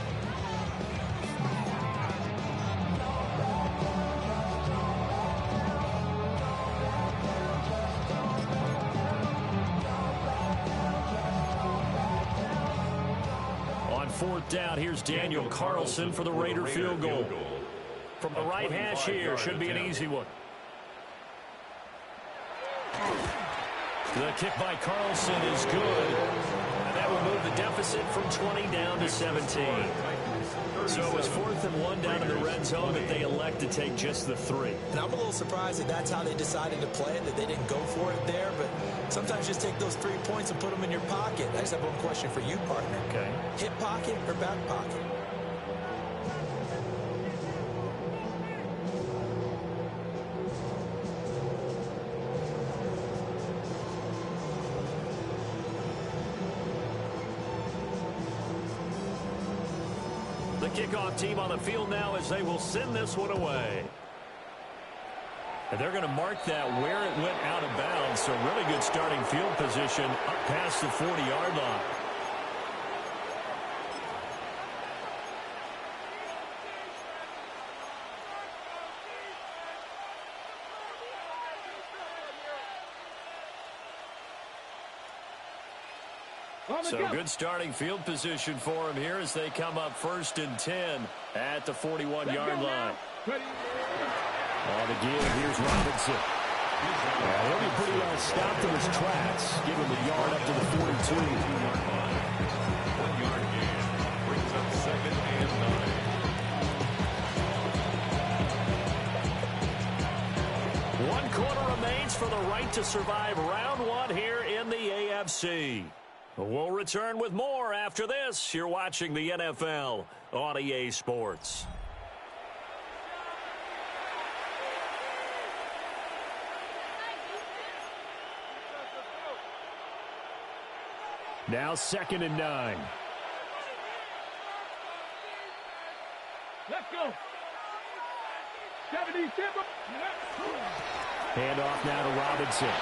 On 4th down, here's Daniel Carlson for the Raider field goal. From the right hash here, should be an easy one. The kick by Carlson is good. And that will move the deficit from 20 down to 17. So it was 4th and 1 down in the red zone, but they elect to take just the 3. And I'm a little surprised that that's how they decided to play it, that they didn't go for it there. But sometimes just take those 3 points and put them in your pocket. I just have one question for you, partner. Okay. Hip pocket or back pocket? The kickoff team on the field now as they will send this one away. And they're going to mark that where it went out of bounds. So really good starting field position up past the 40-yard line. So good starting field position for him here as they come up 1st and 10 at the 41-yard line. On the give, here's Robinson. He'll be pretty well stopped in his tracks. Give him a yard up to the 42. 1 yard gain brings up 2nd and 9. 1 quarter remains for the right to survive round 1 here in the AFC. We'll return with more after this. You're watching the NFL on EA Sports. Now 2nd and 9. Let's go. 70, Timber. Handoff now to Robinson.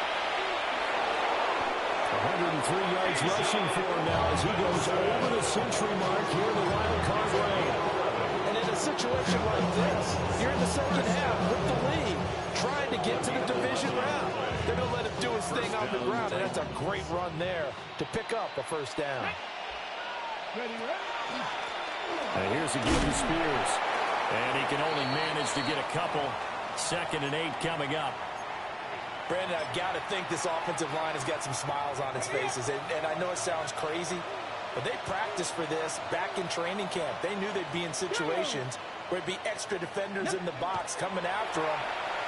103 yards rushing for him now as he goes over the century mark here in the wild card lane. And in a situation like this, you're in the 2nd half with the lead, trying to get to the division round. They're going to let him do his thing on the ground, and that's a great run there to pick up a 1st down. And here's a give to Spears. And he can only manage to get a couple. 2nd and 8 coming up. Brandon, I've got to think this offensive line has got some smiles on its faces. And I know it sounds crazy, but they practiced for this back in training camp. They knew they'd be in situations where it'd be extra defenders in the box coming after them,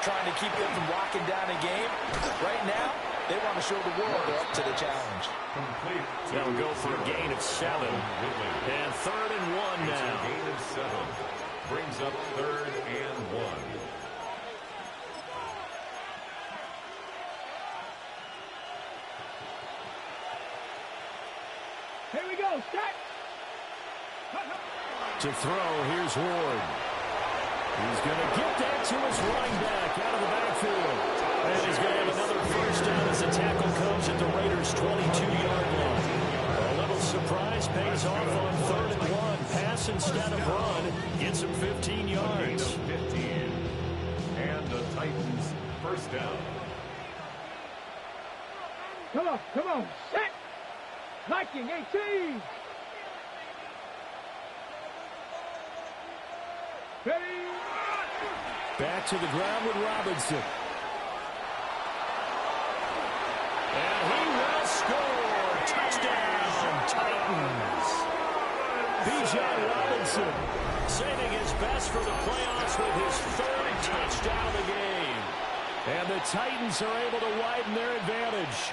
trying to keep them from locking down a game. Right now, they want to show the world they're up to the challenge. They'll go for a gain of 7. And 3rd and 1 now. Gain of 7 brings up 3rd and 1. Here we go, stack. To throw, here's Ward. He's going to get that to his running back out of the backfield. And he's going to have another first down as the tackle comes at the Raiders' 22-yard line. A little surprise pays off on 3rd and 1. Pass instead of run. Gets him 15 yards. 15. And the Titans first down. Come on. Set. Viking 18. Ready. Back to the ground with Robinson. And he will score. Touchdown, Titans. Bijan Robinson saving his best for the playoffs with his 3rd touchdown of the game. And the Titans are able to widen their advantage.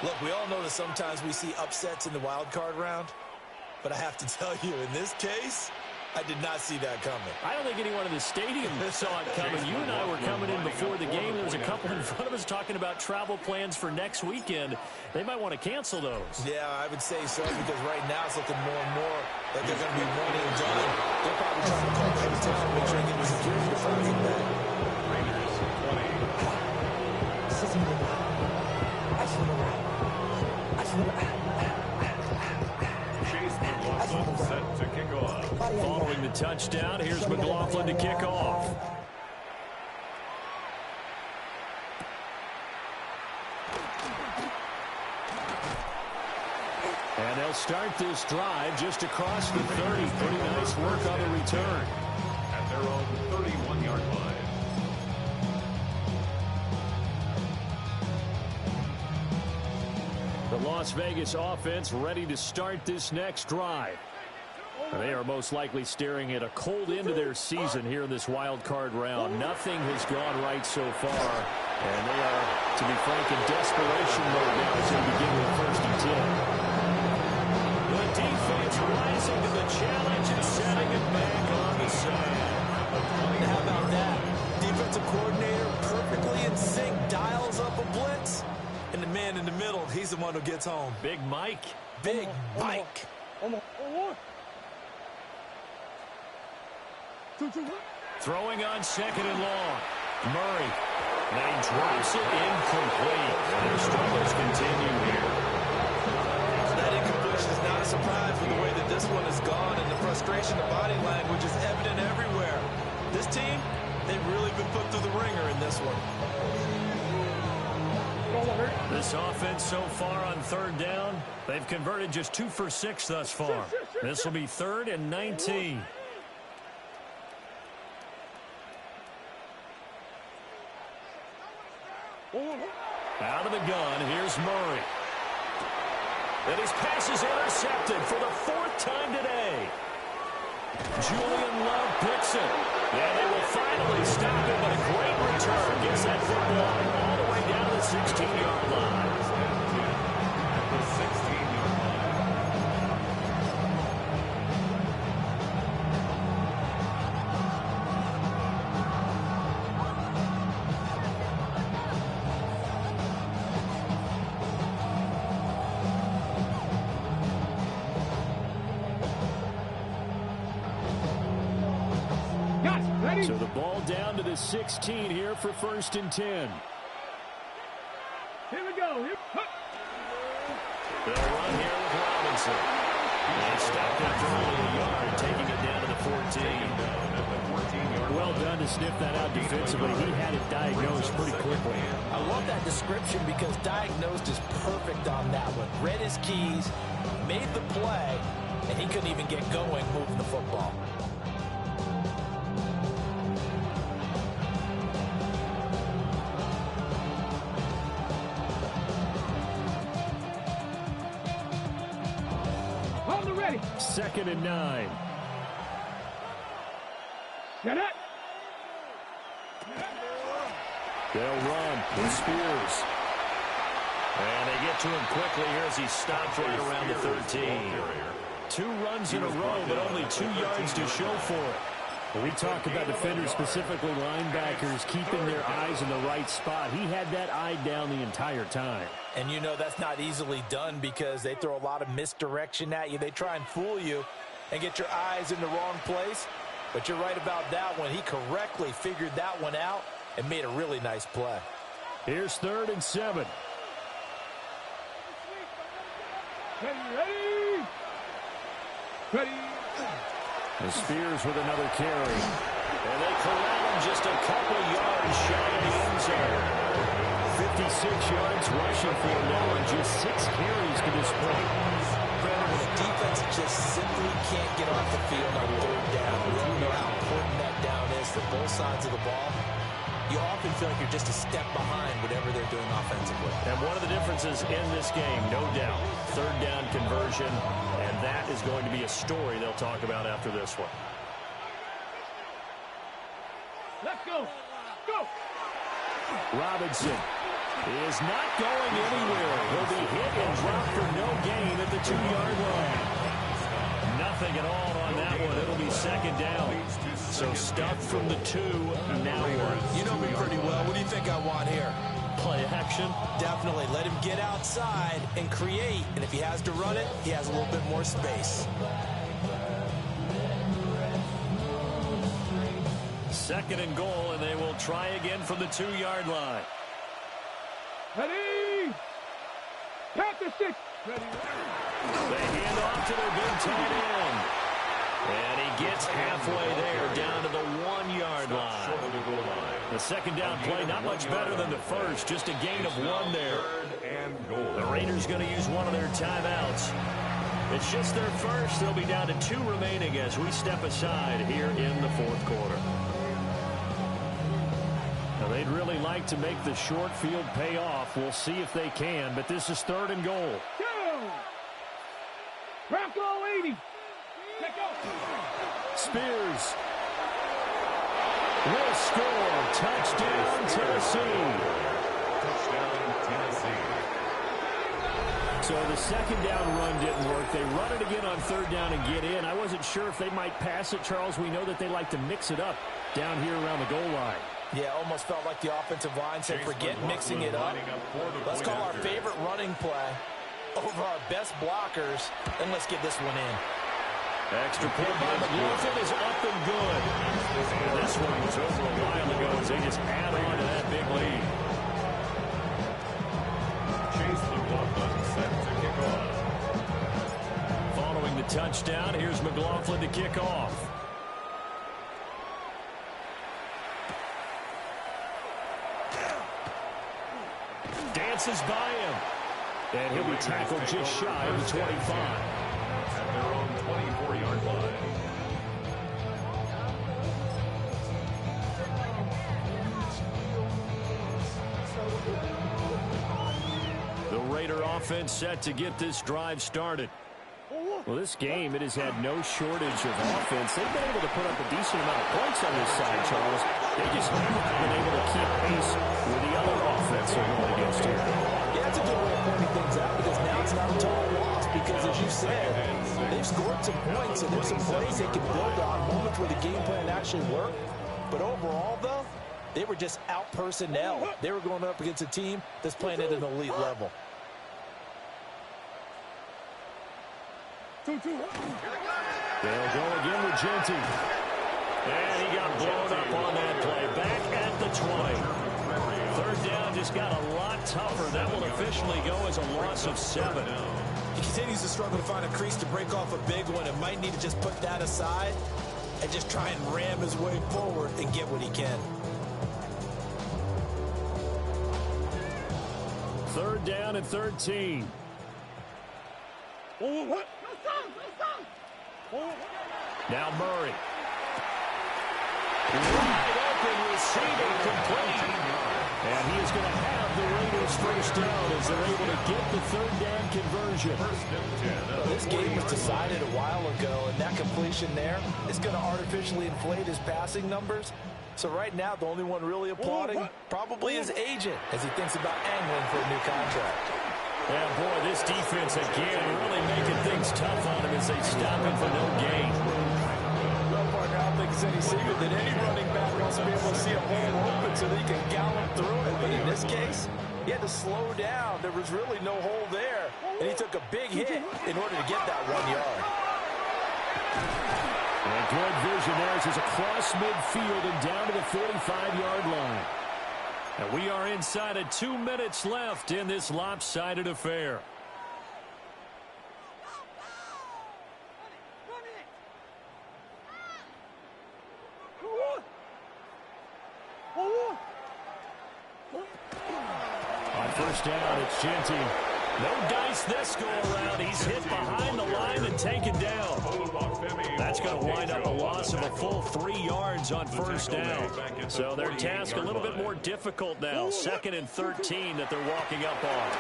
Look, we all know that sometimes we see upsets in the wild card round, but I have to tell you, in this case, I did not see that coming. I don't think anyone in the stadium saw it coming. You and I were coming in before the game. There was a couple in front of us talking about travel plans for next weekend. They might want to cancel those. Yeah, I would say so, because right now it's looking more and more like they're going to be one and done. They're probably trying to call every town, make sure they get the security deposit back. Raiders 20. Chase McLaughlin set to kick off. Following the touchdown, here's McLaughlin to kick off. And they'll start this drive just across the 30. Pretty nice work on the return. At their own 31-yard line. The Las Vegas offense ready to start this next drive. They are most likely staring at a cold end to their season here in this wild card round. Nothing has gone right so far, and they are, to be frank, in desperation mode now as they begin with 1st and 10. The defense rising to the challenge and setting it back on the side. How about that? Defensive coordinator perfectly in sync, dials up a blitz, and the man in the middle, he's the one who gets home. Big Mike. Big Mike. Throwing on 2nd and long. Murray. And he drops it incomplete. And the struggles continue here. That incompletion is not a surprise with the way that this one has gone, and the frustration of body language is evident everywhere. This team, they've really been put through the ringer in this one. This offense so far on 3rd down, they've converted just 2 for 6 thus far. This will be 3rd and 19. Out of the gun, here's Murray. And his pass is intercepted for the 4th time today. Julian Love picks it. And they will finally stop him, but a great return. Gets that football all the way down to the 16-yard line. The 16-yard line. So the ball down to the 16 here for 1st and 10. Here we go. They'll run here with Robinson. They stopped after only a yard, taking it down to the 14. Well done to sniff that out defensively. He had it diagnosed pretty quickly. I love that description because diagnosed is perfect on that one. Read his keys, made the play, and he couldn't even get going moving the football. Ready. 2nd and 9. Get it. They'll run with Spears. And they get to him quickly here as he stops right around the 13. 2 runs in a row, but only 2 yards to show for it. When we talk about defenders, specifically linebackers, keeping their eyes in the right spot, he had that eye down the entire time. And you know that's not easily done because they throw a lot of misdirection at you. They try and fool you and get your eyes in the wrong place. But you're right about that one. He correctly figured that one out and made a really nice play. Here's 3rd and 7. Ready? Ready? The Spears with another carry. And they corral him just a couple yards shy of the end zone. 56 yards rushing for him now and just 6 carries to this point. Brandon, when the defense just simply can't get off the field on 3rd down, we all know how important that down is for both sides of the ball. You often feel like you're just a step behind whatever they're doing offensively. And one of the differences in this game, no doubt, 3rd down conversion, and that is going to be a story they'll talk about after this one. Let's go. Go. Robinson is not going anywhere. He'll be hit and dropped for no gain at the 2-yard line. Nothing at all on that one. It'll be 2nd down. So stuff from the 2, now what? You know me pretty well. What do you think I want here? Play action? Definitely. Let him get outside and create. And if he has to run it, he has a little bit more space. 2nd and goal, and they will try again from the 2-yard line. Ready? Pass the 6. Ready? They hand off to their big tight end. And he gets halfway there, down to the 1-yard line. The 2nd down play, not much better than the first, just a gain of 1 there. The Raiders going to use one of their timeouts. It's just their first. They'll be down to 2 remaining as we step aside here in the 4th quarter. Now, they'd really like to make the short field pay off. We'll see if they can, but this is 3rd and goal. Go. Bronco 80. Spears will score. Touchdown, Tennessee. So the 2nd down run didn't work. They run it again on 3rd down and get in. I wasn't sure if they might pass it, Charles. We know that they like to mix it up down here around the goal line. Yeah, almost felt like the offensive line said, forget mixing it up. Let's call our favorite running play over our best blockers, and let's get this one in. Extra point by McLaughlin is up and good. And this one was over a while ago as they just add on to that big lead. Chase McLaughlin set to kick off. Following the touchdown, here's McLaughlin to kick off. Dances by him. And he'll be tackled just shy of the 25. At their own 24-yard line. The Raider offense set to get this drive started. Well, this game, it has had no shortage of offense. They've been able to put up a decent amount of points on this side, Charles. They just haven't been able to keep pace with the other offense they're going against here. Yeah, that's a good way of pointing things out because now it's not a total loss because, as you said, they've scored some points and there's some plays they can build on, moments where the game plan actually worked. But overall, though, they were just out-personnel. They were going up against a team that's playing at an elite level. They'll go again with Genty. And he got blown up on that play. Back at the 20. 3rd down just got a lot tougher. That will officially go as a loss of 7. He continues to struggle to find a crease to break off a big one and might need to just put that aside and just try and ram his way forward and get what he can. 3rd down and 13. Now Murray. Wide open receiver complete. And he is going to have the Raiders 1st down as they're able to get the 3rd down conversion. This game was decided a while ago, and that completion there is going to artificially inflate his passing numbers. So right now, the only one really applauding probably his agent as he thinks about angling for a new contract. Yeah, boy, this defense again really making things tough on him as they stop him for no gain. Well, partner, I don't think it's any secret that any running back wants to be able to see a hole open so that he can gallop through it. But in this case, he had to slow down. There was really no hole there, and he took a big hit in order to get that 1 yard. And good vision there as he's across midfield and down to the 45-yard line. And we are inside of 2 minutes left in this lopsided affair. On first down, it's Genty. No dice this go-around. He's hit behind the line and taken down. That's going to wind up a loss of a full 3 yards on first down. So their task a little bit more difficult now. 2nd and 13 that they're walking up on.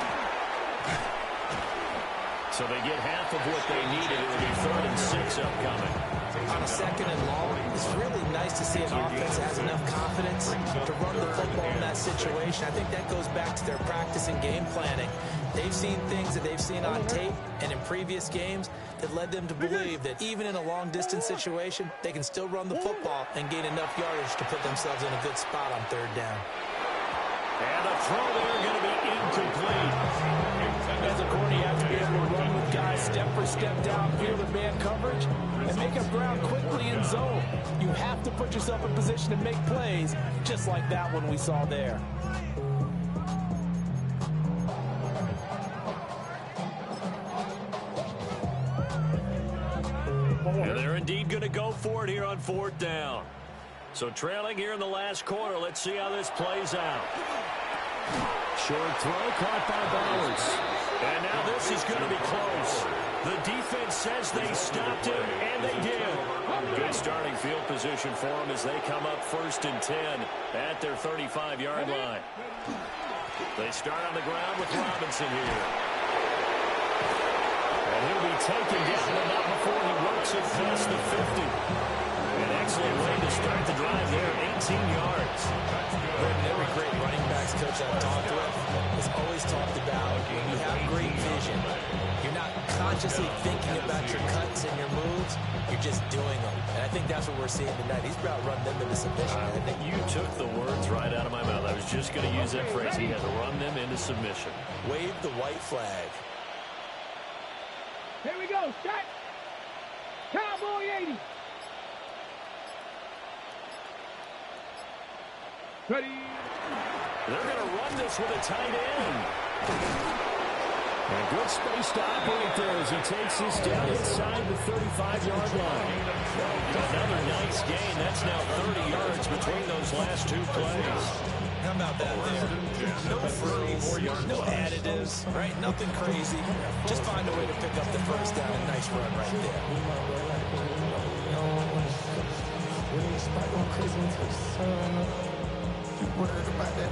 So they get half of what they needed. It will be 3rd and 6 upcoming. On a 2nd and long, it's really nice to see an offense that has enough confidence to run the football in that situation. I think that goes back to their practice and game planning. They've seen things that they've seen on tape and in previous games that led them to believe that even in a long-distance situation, they can still run the football and gain enough yardage to put themselves in a good spot on 3rd down. And the throw there going to be incomplete. As a corner, you have to be able to run with guys step for step downfield in man coverage and make up ground quickly in zone. You have to put yourself in position to make plays, just like that one we saw there. And they're indeed going to go for it here on 4th down. So trailing here in the last quarter. Let's see how this plays out. Short throw caught by Bowers. And now this is going to be close. The defense says they stopped him, and they did. Good starting field position for them as they come up 1st and 10 at their 35-yard line. They start on the ground with Robinson here. And he'll be taken down, but not before he works it past the 50. An excellent way to start the drive there, 18 yards. Every great running backs coach I've talked with has always talked about when you have great vision, you're not consciously thinking about your cuts and your moves, you're just doing them. And I think that's what we're seeing tonight. He's about running them into submission. I think you took the words right out of my mouth. I was just going to use that phrase. He had to run them into submission. Wave the white flag. Here we go. Set. Cowboy 80. Ready. They're going to run this with a tight end. And a good space to operate there as he takes this down inside the 35-yard line. Another nice gain. That's now 30 yards between those last 2 plays. How about that there? No freeze, no additives, right? Nothing crazy. Just find a way to pick up the first down. A nice run right there. Worried about that,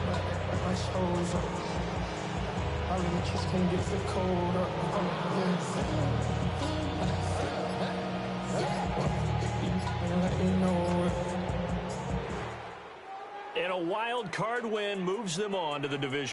my shows up. All of the kids can't get the cold up. And a wild card win moves them on to the division.